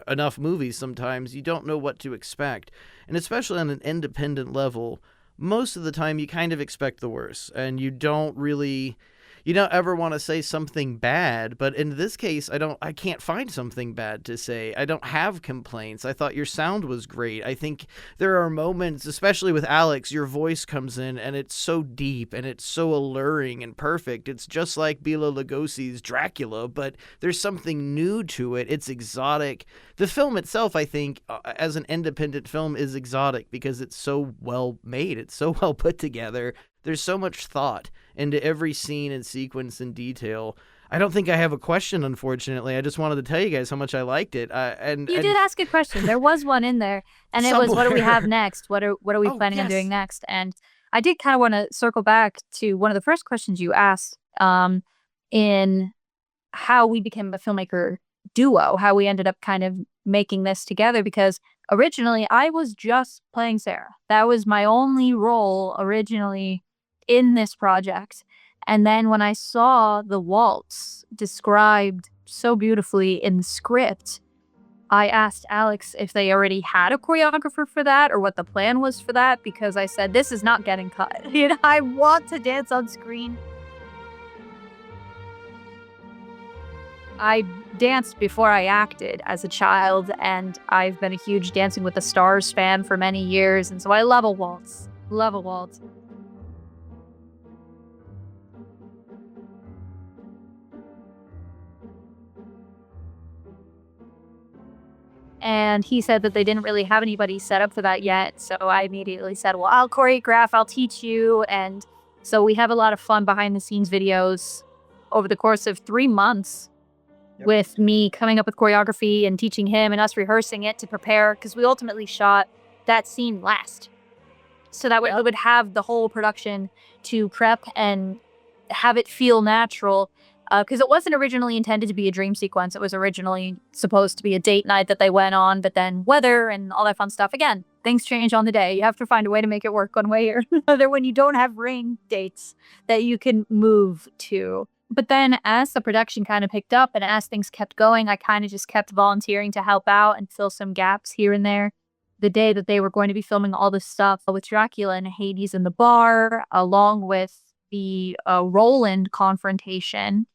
enough movies sometimes, you don't know what to expect. And especially on an independent level, most of the time you kind of expect the worst, and you don't ever want to say something bad. But in this case, I can't find something bad to say. I don't have complaints. I thought your sound was great. I think there are moments, especially with Alex, your voice comes in and it's so deep and it's so alluring and perfect. It's just like Bela Lugosi's Dracula, but there's something new to it. It's exotic. The film itself, I think, as an independent film, is exotic because it's so well made. It's so well put together. There's so much thought into every scene and sequence and detail. I don't think I have a question, unfortunately. I just wanted to tell you guys how much I liked it. You did ask a question. There was one in there, and it was, what do we have next? What are we planning on doing next? And I did kind of want to circle back to one of the first questions you asked, in how we became a filmmaker duo, how we ended up kind of making this together, because Originally, I was just playing Sarah. That was my only role originally in this project. And then when I saw the waltz described so beautifully in the script, I asked Alex if they already had a choreographer for that or what the plan was for that, because I said, this is not getting cut. You know, I want to dance on screen. I danced before I acted as a child, and I've been a huge Dancing with the Stars fan for many years, and so I love a waltz. Love a waltz. And he said that they didn't really have anybody set up for that yet. So I immediately said, well, I'll choreograph, I'll teach you. And so we have a lot of fun behind the scenes videos over the course of 3 months with me coming up with choreography and teaching him and us rehearsing it to prepare, because we ultimately shot that scene last. So that way we would have the whole production to prep and have it feel natural. Because it wasn't originally intended to be a dream sequence. It was originally supposed to be a date night that they went on, but then weather and all that fun stuff. Again, things change on the day. You have to find a way to make it work one way or another when you don't have ring dates that you can move to. But then as the production kind of picked up and as things kept going, I kind of just kept volunteering to help out and fill some gaps here and there. The day that they were going to be filming all this stuff with Dracula and Hades in the bar, along with the Roland confrontation,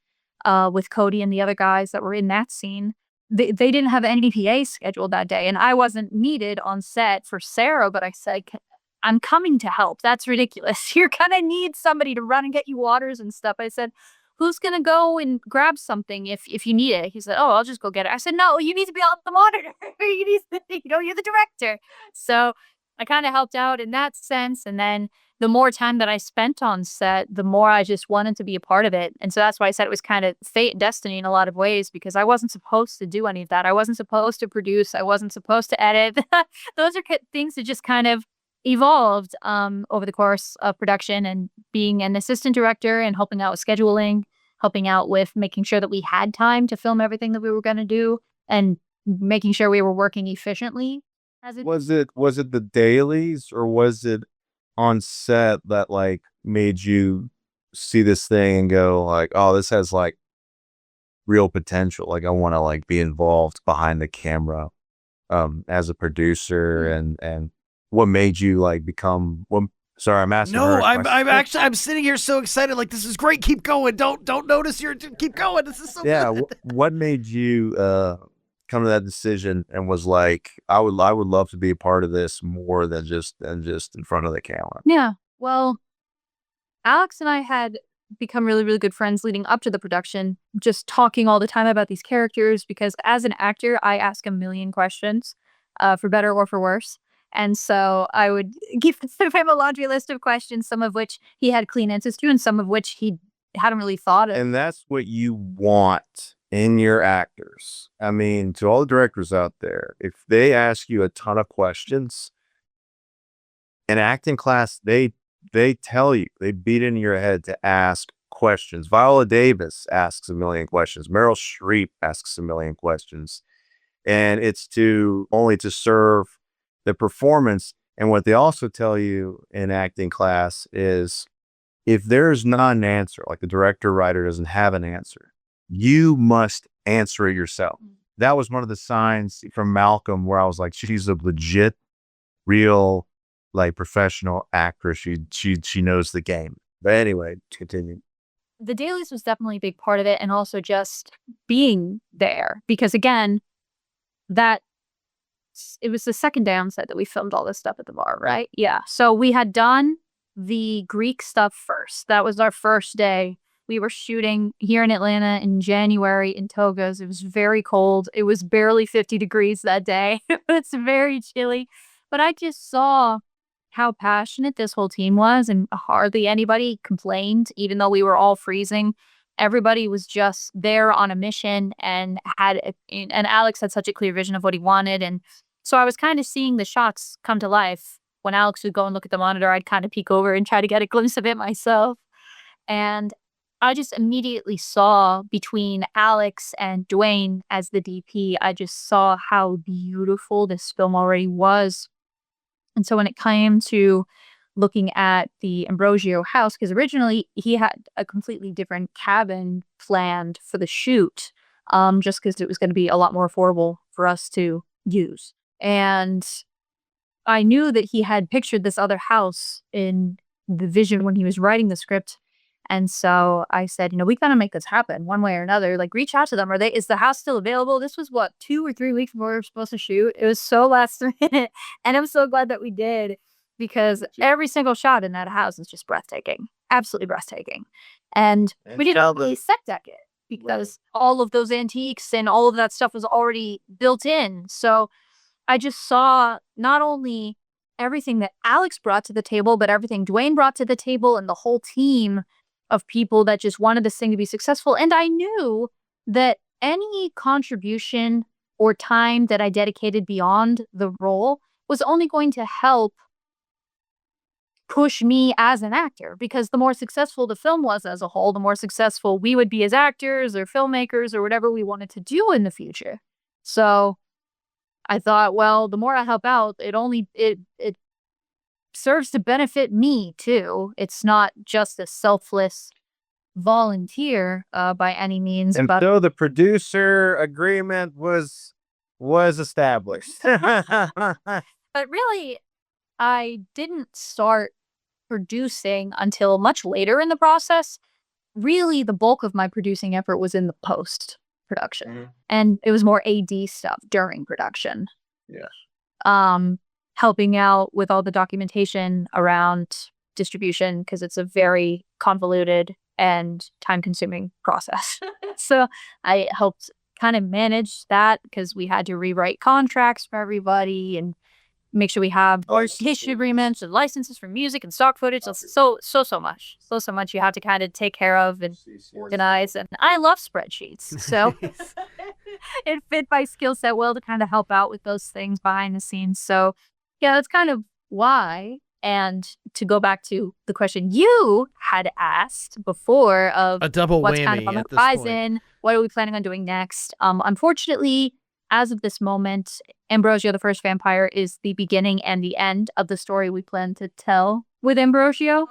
with Cody and the other guys that were in that scene, they didn't have any PA scheduled that day. And I wasn't needed on set for Sarah, but I said, I'm coming to help. That's ridiculous. You're going to need somebody to run and get you waters and stuff. I said, who's going to go and grab something if you need it? He said, oh, I'll just go get it. I said, no, you need to be on the monitor. You need to, you're the director. So I kind of helped out in that sense. And then the more time that I spent on set, the more I just wanted to be a part of it. And so that's why I said it was kind of fate and destiny in a lot of ways, because I wasn't supposed to do any of that. I wasn't supposed to produce. I wasn't supposed to edit. Those are things that just kind of evolved over the course of production, and being an assistant director and helping out with scheduling, helping out with making sure that we had time to film everything that we were going to do, and making sure we were working efficiently. Was it the dailies, or was it on set that like made you see this thing and go like, oh, this has like real potential, like I want to like be involved behind the camera as a producer? And what made you like become sorry, I'm asking her a question. I'm sitting here so excited, like this is great, keep going, don't notice, keep going, this is so good. What made you come to that decision and was like, I would love to be a part of this more than just in front of the camera? Yeah. Well, Alex and I had become really, really good friends leading up to the production, just talking all the time about these characters, because as an actor, I ask a million questions, for better or for worse. And so I would give him a laundry list of questions, some of which he had clean answers to and some of which he hadn't really thought of. And that's what you want in your actors. I mean, to all the directors out there, if they ask you a ton of questions in acting class, they tell you, they beat into your head to ask questions. Viola Davis asks a million questions. Meryl Streep asks a million questions. And it's only to serve the performance. And what they also tell you in acting class is, if there's not an answer, like the director writer doesn't have an answer, you must answer it yourself. That was one of the signs from Malcolm where I was like, she's a legit, real, like professional actress. She knows the game. But anyway, continue. The dailies was definitely a big part of it, and also just being there, because again, it was the second day on set that we filmed all this stuff at the bar, right? Yeah. So we had done the Greek stuff first. That was our first day. We were shooting here in Atlanta in January in togas. It was very cold. It was barely 50 degrees that day. It's very chilly. But I just saw how passionate this whole team was, and hardly anybody complained, even though we were all freezing. Everybody was just there on a mission, and Alex had such a clear vision of what he wanted. And so I was kind of seeing the shots come to life. When Alex would go and look at the monitor, I'd kind of peek over and try to get a glimpse of it myself. And I just immediately saw between Alex and Dwayne as the DP, I just saw how beautiful this film already was. And so when it came to looking at the Ambrogio house, because originally he had a completely different cabin planned for the shoot, just because it was going to be a lot more affordable for us to use. And I knew that he had pictured this other house in the vision when he was writing the script. And so I said, we gotta make this happen one way or another. Like, reach out to them. Is the house still available? This was what, 2 or 3 weeks before we were supposed to shoot. It was so last minute. And I'm so glad that we did, because every single shot in that house is just breathtaking. Absolutely breathtaking. And we didn't really set deck it because all of those antiques and all of that stuff was already built in. So I just saw not only everything that Alex brought to the table, but everything Dwayne brought to the table and the whole team of people that just wanted this thing to be successful. And I knew that any contribution or time that I dedicated beyond the role was only going to help push me as an actor, because the more successful the film was as a whole, the more successful we would be as actors or filmmakers or whatever we wanted to do in the future. So I thought, well, the more I help out, it serves to benefit me too. It's not just a selfless volunteer by any means. And but so the producer agreement was established. But really, I didn't start producing until much later in the process. Really, the bulk of my producing effort was in the post-production. And it was more AD stuff during production. Yes. Helping out with all the documentation around distribution, because it's a very convoluted and time-consuming process. So I helped kind of manage that, because we had to rewrite contracts for everybody and make sure we have licensing agreements and licenses for music and stock footage. So much you have to kind of take care of and organize. And I love spreadsheets, so it fit my skill set well to kind of help out with those things behind the scenes. So yeah, that's kind of why. And to go back to the question you had asked before of a double what's whammy kind of on the at this point. horizon, what are we planning on doing next? Unfortunately, as of this moment, Ambrogio the First Vampire is the beginning and the end of the story we plan to tell with Ambrogio.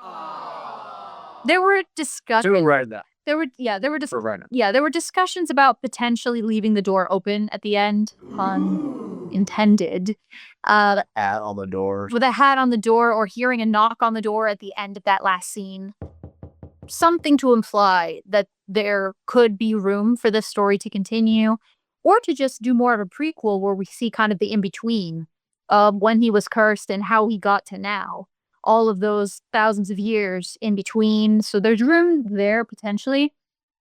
There were discussions. Right now. There were discussions about potentially leaving the door open at the end, pun intended. Hat on the door. With a hat on the door, or hearing a knock on the door at the end of that last scene. Something to imply that there could be room for this story to continue, or to just do more of a prequel where we see kind of the in-between of when he was cursed and how he got to now. All of those thousands of years in between. So there's room there potentially,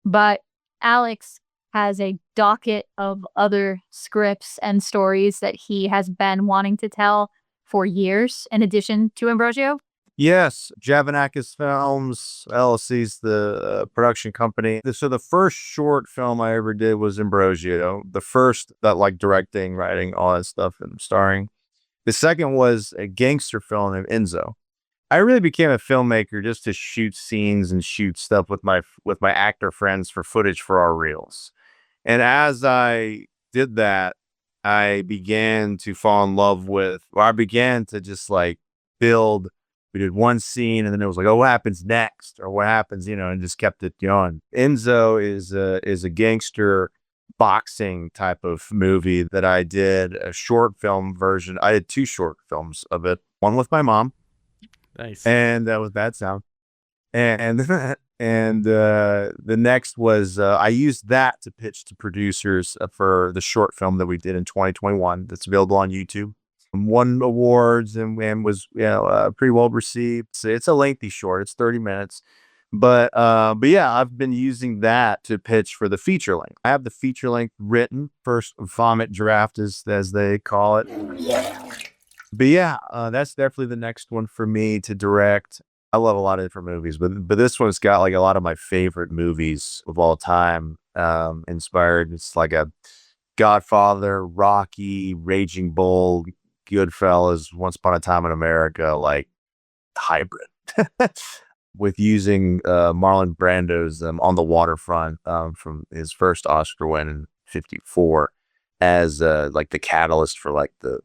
but Alex has a docket of other scripts and stories that he has been wanting to tell for years, in addition to Ambrogio. Yes, Javanakis Films LLC's the production company. So the first short film I ever did was Ambrogio. The first that, like, directing, writing, all that stuff, and starring. The second was a gangster film named Enzo. I really became a filmmaker just to shoot scenes and shoot stuff with my actor friends for footage for our reels. And as I did that, I began to fall in love with, or I began to just like build. We did one scene and then it was like, oh, what happens next? Or what happens, and just kept it going. Enzo is a gangster boxing type of movie that I did a short film version. I did 2 short films of it. One with my mom. Nice. And that was bad sound. And the next was I used that to pitch to producers for the short film that we did in 2021 that's available on YouTube. Won awards and was pretty well received. So it's a lengthy short. It's 30 minutes. But yeah, I've been using that to pitch for the feature length. I have the feature length written, first vomit draft as they call it. But yeah, that's definitely the next one for me to direct. I love a lot of different movies, but this one's got like a lot of my favorite movies of all time inspired. It's like a Godfather, Rocky, Raging Bull, Goodfellas, Once Upon a Time in America, like hybrid. with using Marlon Brando's On the Waterfront from his first Oscar win in '54 as like the catalyst for like the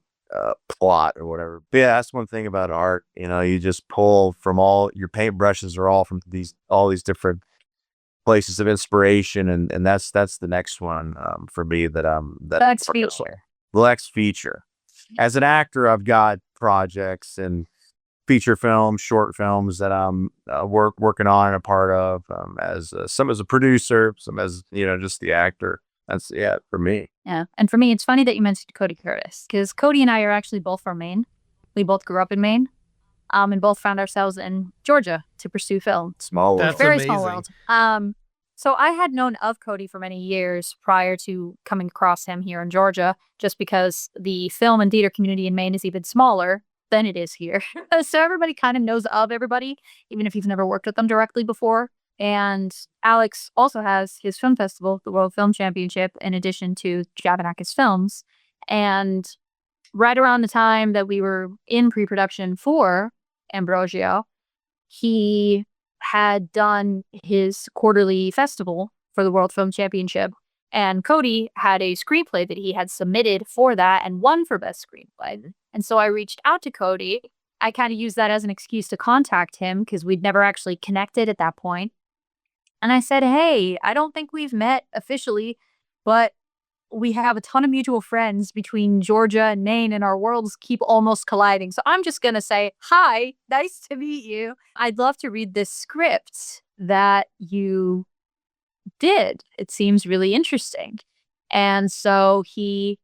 plot or whatever. But yeah, that's one thing about art. You know, you just pull from all your paintbrushes are all from all these different places of inspiration, and that's the next one for me that Next feature. the next feature. As an actor, I've got projects and feature films, short films that I'm working on and a part of, as some as a producer, some as, you know, just the actor. That's for me. Yeah. And for me, it's funny that you mentioned Cody Curtis, because Cody and I are actually both from Maine. We both grew up in Maine, and both found ourselves in Georgia to pursue film. Small world. That's Very amazing. small world. So I had known of Cody for many years prior to coming across him here in Georgia, just because the film and theater community in Maine is even smaller than it is here. So everybody kind of knows of everybody, even if you've never worked with them directly before. And Alex also has his film festival, the World Film Championship, in addition to Javanakis Films. And right around the time that we were in pre-production for Ambrogio, he had done his quarterly festival for the World Film Championship. And Cody had a screenplay that he had submitted for that and won for Best Screenplay. And so I reached out to Cody. I kind of used that as an excuse to contact him because we'd never actually connected at that point. And I said, hey, I don't think we've met officially, but we have a ton of mutual friends between Georgia and Maine, and our worlds keep almost colliding. So I'm just going to say, hi, nice to meet you. I'd love to read this script that you did. It seems really interesting. And so he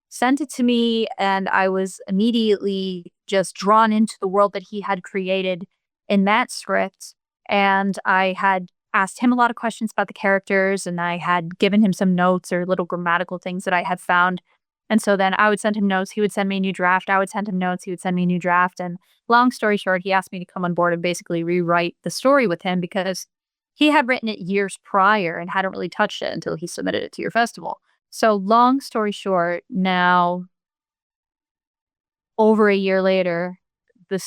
sent it to me, and I was immediately just drawn into the world that he had created in that script. And I had asked him a lot of questions about the characters, and I had given him some notes or little grammatical things that I had found. And so then I would send him notes. He would send me a new draft. I would send him notes. He would send me a new draft. And long story short, he asked me to come on board and basically rewrite the story with him because he had written it years prior and hadn't really touched it until he submitted it to your festival. So long story short, now over a year later, the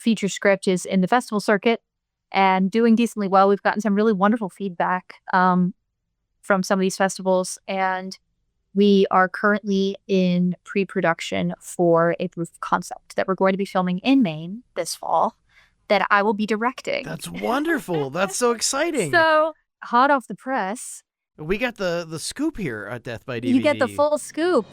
feature script is in the festival circuit and doing decently well. We've gotten some really wonderful feedback from some of these festivals, and we are currently in pre-production for a proof of concept that we're going to be filming in Maine this fall that I will be directing. That's wonderful. That's so exciting. So hot off the press. We got the scoop here at Death by DVD. You get the full scoop.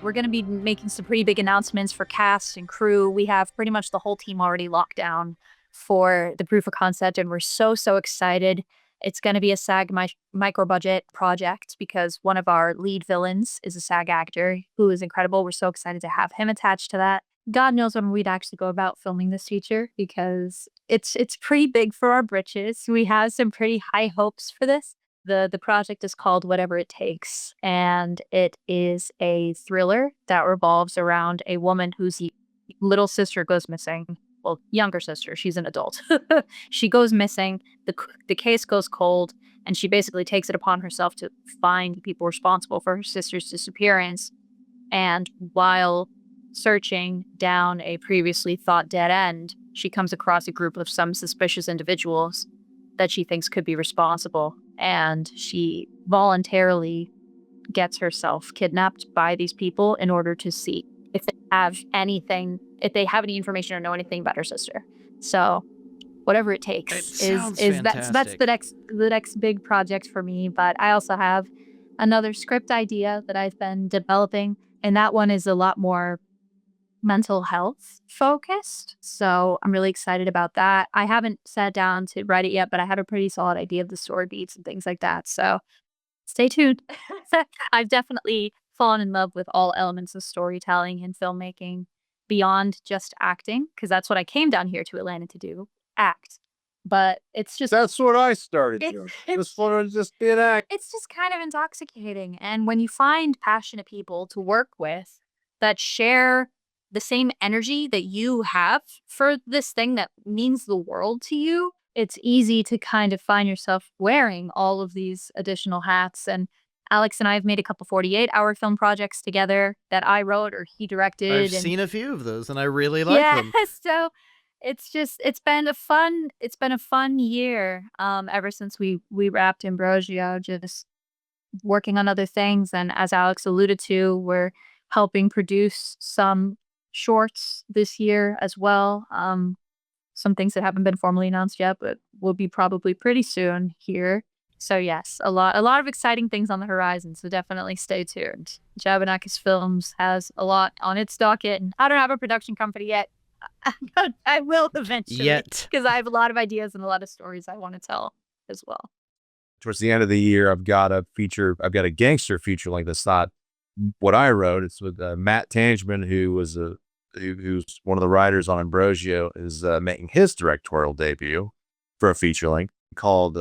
We're going to be making some pretty big announcements for cast and crew. We have pretty much the whole team already locked down for the proof of concept, and we're so excited. It's going to be a SAG micro-budget project because one of our lead villains is a SAG actor who is incredible. We're so excited to have him attached to that. God knows when we'd actually go about filming this feature because it's pretty big for our britches. We have some pretty high hopes for this. The project is called Whatever It Takes, and it is a thriller that revolves around a woman whose little sister goes missing. Well, younger sister, she's an adult. She goes missing, the case goes cold, and she basically takes it upon herself to find the people responsible for her sister's disappearance. And while searching down a previously thought dead end, she comes across a group of some suspicious individuals that she thinks could be responsible. And she voluntarily gets herself kidnapped by these people in order to see if they have any information or know anything about her sister. So Whatever It Takes that's the next big project for me. But I also have another script idea that I've been developing, and that one is a lot more mental health focused. So I'm really excited about that. I haven't sat down to write it yet, but I have a pretty solid idea of the story beats and things like that. So stay tuned. I've definitely fallen in love with all elements of storytelling and filmmaking beyond just acting, because that's what I came down here to Atlanta to do, act. But it's just... That's what I started doing. Just wanted to just be an actor. It's just kind of intoxicating. And when you find passionate people to work with that share the same energy that you have for this thing that means the world to you, it's easy to kind of find yourself wearing all of these additional hats. And Alex and I have made a couple 48-hour film projects together that I wrote or he directed. I've and seen a few of those, and I really like them. so it's been a fun year ever since we wrapped Ambrogio, just working on other things. And as Alex alluded to, we're helping produce some shorts this year as well. Some things that haven't been formally announced yet, but will be probably pretty soon here. So yes, a lot of exciting things on the horizon. So definitely stay tuned. Javo Films has a lot on its docket, and I don't have a production company yet, but I will eventually. Because I have a lot of ideas and a lot of stories I want to tell as well. Towards the end of the year, I've got a gangster feature like that's not what I wrote. It's with Matt Tangeman, who's one of the writers on Ambrogio, is making his directorial debut for a feature length called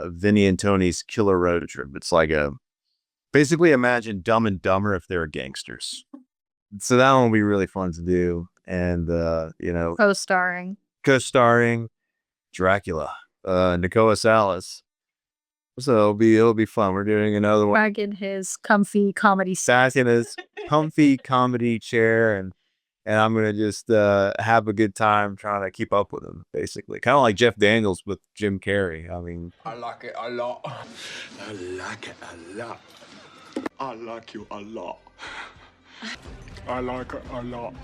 Vinny and Tony's Killer Road Trip. It's like basically imagine Dumb and Dumber if they were gangsters. So that one will be really fun to do. And, Co-starring Dracula, Nicola Salas. So it'll be fun. We're doing another one. Back in his comfy comedy Sat in his comfy comedy chair, and I'm gonna just have a good time trying to keep up with him, basically. Kind of like Jeff Daniels with Jim Carrey. I mean, I like it a lot. I like it a lot. I like you a lot. I like it a lot.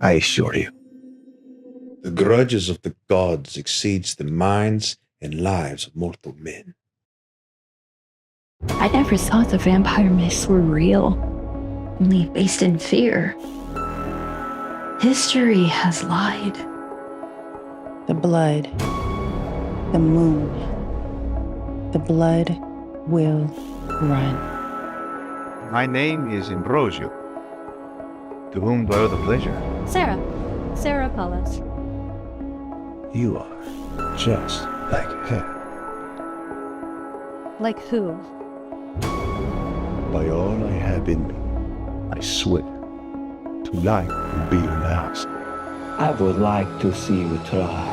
I assure you, the grudges of the gods exceeds the minds and lives of mortal men. I never thought the vampire myths were real, only based in fear. History has lied. The blood, the moon, the blood will run. My name is Ambrogio. To whom do I owe the pleasure? Sarah Paulus. You are just like her. Like who? By all I have in me, I swear, tonight will be your last. I would like to see you try.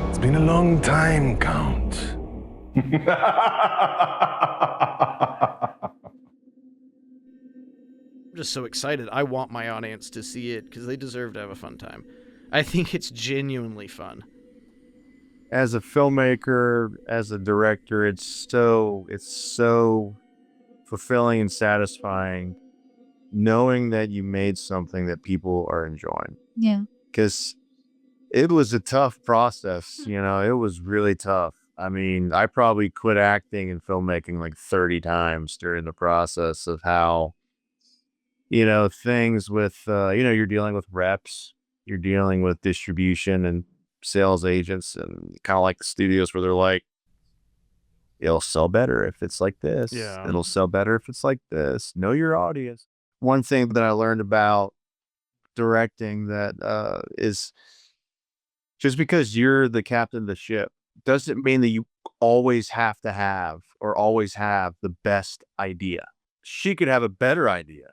It's been a long time, Count. I'm just so excited. I want my audience to see it because they deserve to have a fun time. I think it's genuinely fun. as a filmmaker, as a director, it's so fulfilling and satisfying knowing that you made something that people are enjoying. Yeah. Because it was a tough process, you know, it was really tough. I mean, I probably quit acting and filmmaking like 30 times during the process of how, you know, things with, you're dealing with reps, you're dealing with distribution and sales agents, and kind of like the studios where they're like, it'll sell better if it's like this. Yeah. It'll sell better if it's like this. Know your audience. One thing that I learned about directing that is just because you're the captain of the ship doesn't mean that you always have to have or always have the best idea. She could have a better idea,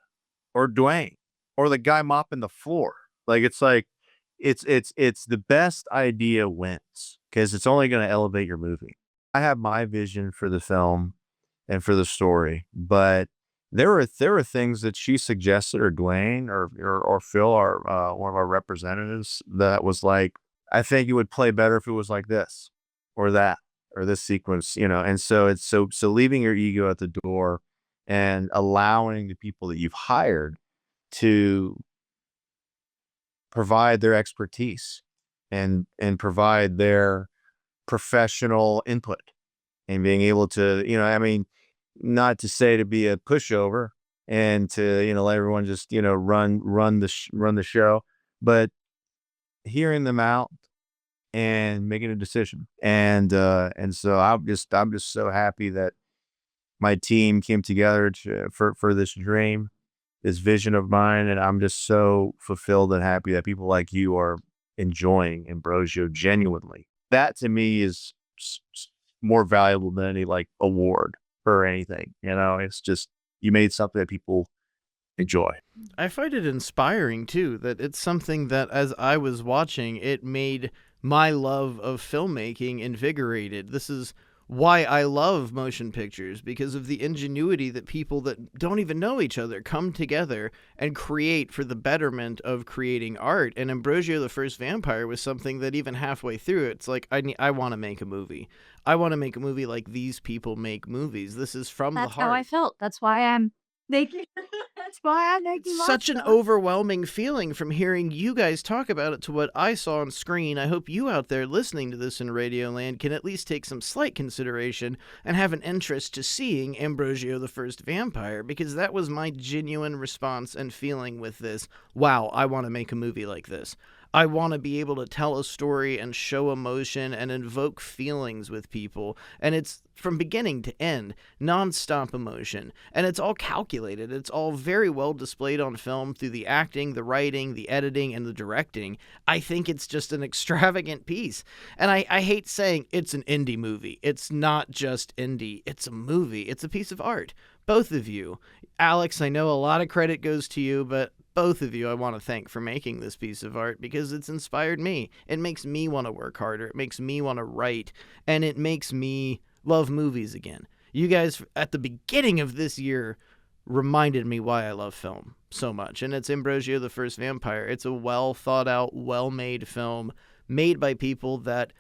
or Dwayne, or the guy mopping the floor. Like, it's like, it's the best idea wins because it's only going to elevate your movie. I have my vision for the film and for the story, but there were things that she suggested, or Dwayne or Phil, our one of our representatives, that was like, I think it would play better if it was like this or that or this sequence, and so it's so leaving your ego at the door and allowing the people that you've hired to provide their expertise and provide their professional input, and being able to, I mean, not to say to be a pushover and to, let everyone just, run the show, but hearing them out and making a decision. And so I'm just so happy that my team came together for this dream, this vision of mine. And I'm just so fulfilled and happy that people like you are enjoying Ambrogio genuinely. That to me is more valuable than any like award or anything. It's just, you made something that people enjoy. I find it inspiring too, that it's something that as I was watching, it made my love of filmmaking invigorated. This is why I love motion pictures, because of the ingenuity that people that don't even know each other come together and create for the betterment of creating art. And Ambrogio the First Vampire was something that even halfway through, it's like, I want to make a movie. I want to make a movie like these people make movies. This is from the heart. That's how I felt. That's why I'm making. That's why I'm making Such an overwhelming feeling from hearing you guys talk about it to what I saw on screen. I hope you out there listening to this in Radioland can at least take some slight consideration and have an interest to seeing Ambrogio the First Vampire, because that was my genuine response and feeling with this. Wow, I want to make a movie like this. I want to be able to tell a story and show emotion and invoke feelings with people. And it's from beginning to end, nonstop emotion. And it's all calculated. It's all very well displayed on film through the acting, the writing, the editing, and the directing. I think it's just an extravagant piece. And I hate saying it's an indie movie. It's not just indie. It's a movie. It's a piece of art. Both of you. Alex, I know a lot of credit goes to you, but both of you I want to thank for making this piece of art, because it's inspired me. It makes me want to work harder. It makes me want to write. And it makes me love movies again. You guys, at the beginning of this year, reminded me why I love film so much. And it's Ambrogio the First Vampire. It's a well thought out, well made film made by people that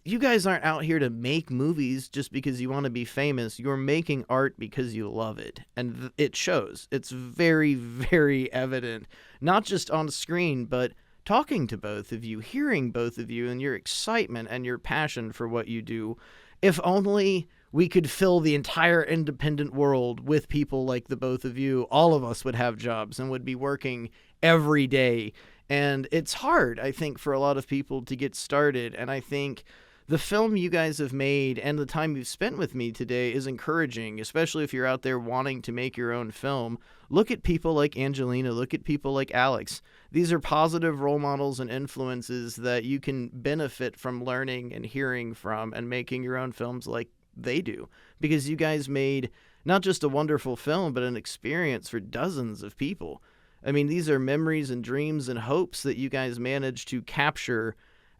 you guys aren't out here to make movies just because you want to be famous. You're making art because you love it. And it shows. It's very, very evident, not just on screen, but talking to both of you, hearing both of you, and your excitement and your passion for what you do. If only we could fill the entire independent world with people like the both of you, all of us would have jobs and would be working every day. And it's hard, I think, for a lot of people to get started. And I think the film you guys have made and the time you've spent with me today is encouraging, especially if you're out there wanting to make your own film. Look at people like Angelina. Look at people like Alex. These are positive role models and influences that you can benefit from learning and hearing from and making your own films like they do. Because you guys made not just a wonderful film, but an experience for dozens of people. I mean, these are memories and dreams and hopes that you guys managed to capture,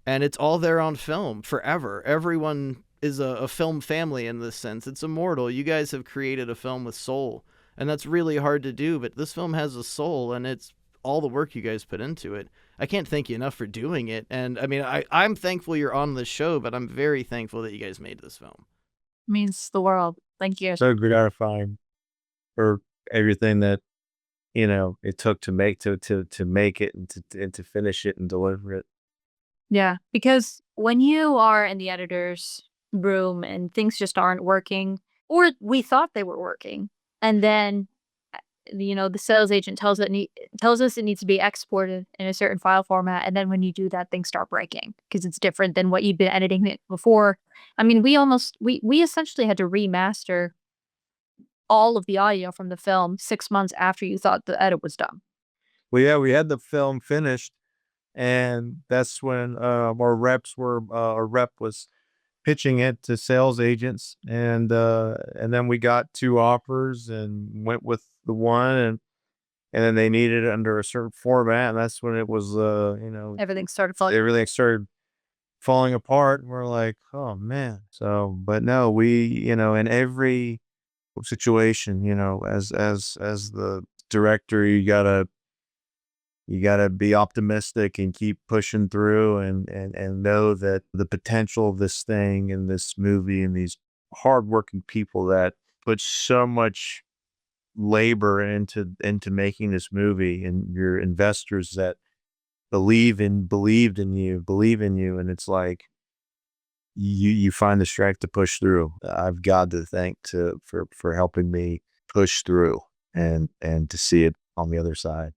and it's all there on film forever. Everyone is a film family in this sense. It's immortal. You guys have created a film with soul, and that's really hard to do, but this film has a soul, and it's all the work you guys put into it. I can't thank you enough for doing it, and I mean, I'm thankful you're on this show, but I'm very thankful that you guys made this film. It means the world. Thank you. So gratifying for everything that, it took to make it and to finish it and deliver it. Yeah, because when you are in the editor's room and things just aren't working, or we thought they were working, and then the sales agent tells us it needs to be exported in a certain file format, and then when you do that, things start breaking because it's different than what you've been editing it before. I mean, we essentially had to remaster all of the audio from the film 6 months after you thought the edit was done. Well, yeah, we had the film finished, and that's when our rep was pitching it to sales agents, and then we got 2 offers and went with the one, and then they needed it under a certain format, and that's when it was Everything started everything started falling apart, and we're like, oh man. So, but no, we in every situation, as the director, you gotta You got to be optimistic and keep pushing through and know that the potential of this thing and this movie and these hardworking people that put so much labor into making this movie, and your investors that believed in you, and it's like you find the strength to push through. I've God to thank for helping me push through and to see it on the other side.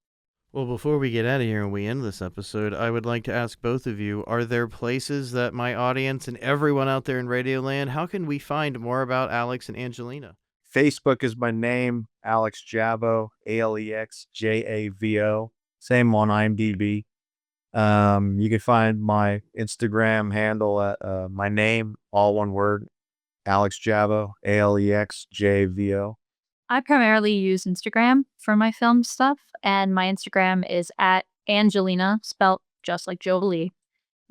Well, before we get out of here and we end this episode, I would like to ask both of you, are there places that my audience and everyone out there in Radioland, how can we find more about Alex and Angelina? Facebook is my name, Alex Javo, AlexJavo. Same on IMDb. You can find my Instagram handle at my name, all one word, Alex Javo, AlexJavo. I primarily use Instagram for my film stuff, and my Instagram is at Angelina, spelt just like Jolie,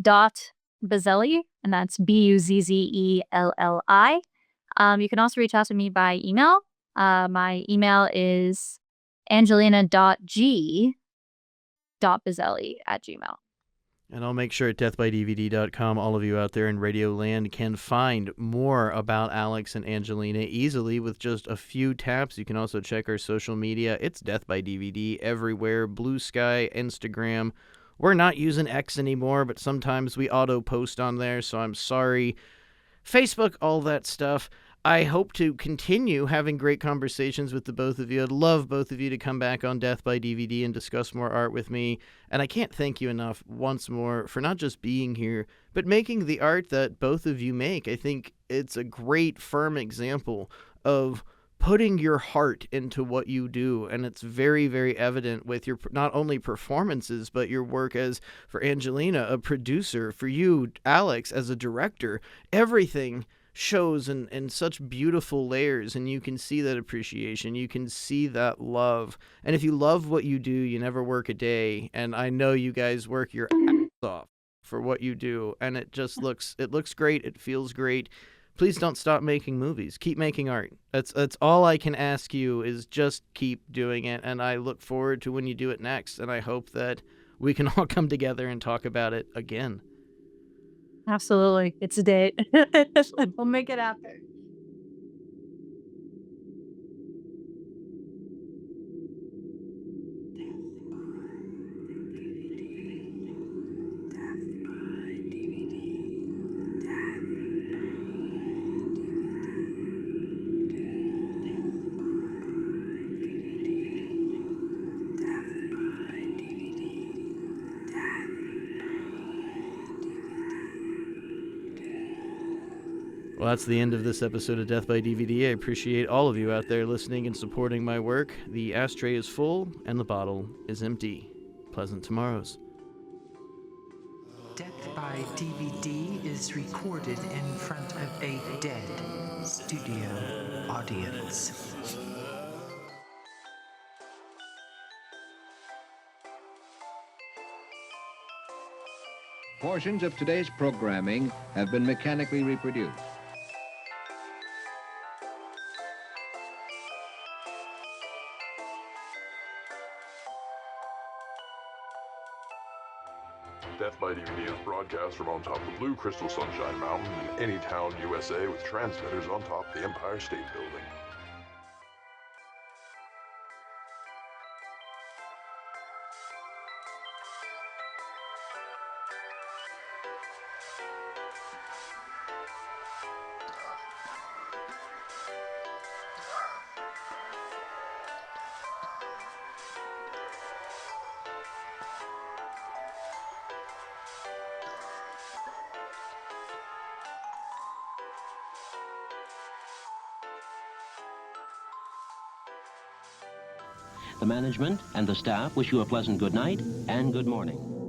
.Buzzelli, and that's Buzzelli. You can also reach out to me by email. My email is angelina.g.buzzelli@gmail. And I'll make sure at deathbydvd.com all of you out there in Radioland can find more about Alex and Angelina easily with just a few taps. You can also check our social media. It's Death by DVD everywhere. Blue Sky, Instagram. We're not using X anymore, but sometimes we auto-post on there, so I'm sorry. Facebook, all that stuff. I hope to continue having great conversations with the both of you. I'd love both of you to come back on Death by DVD and discuss more art with me. And I can't thank you enough once more for not just being here, but making the art that both of you make. I think it's a great, firm example of putting your heart into what you do, and it's very, very evident with your not only performances, but your work as, for Angelina, a producer, for you, Alex, as a director. Everything shows in such beautiful layers, and you can see that appreciation, you can see that love. And if you love what you do, you never work a day, and I know you guys work your ass off for what you do, and it looks great, it feels great. Please don't stop making movies. Keep making art. That's all I can ask you, is just keep doing it, and I look forward to when you do it next, and I hope that we can all come together and talk about it again. Absolutely. It's a date. We'll make it happen. Well, that's the end of this episode of Death by DVD. I appreciate all of you out there listening and supporting my work. The ashtray is full and the bottle is empty. Pleasant tomorrows. Death by DVD is recorded in front of a dead studio audience. Portions of today's programming have been mechanically reproduced. Death by DVD is broadcast from on top of the blue crystal Sunshine Mountain in any town, USA, with transmitters on top of the Empire State Building. The management and the staff wish you a pleasant good night and good morning.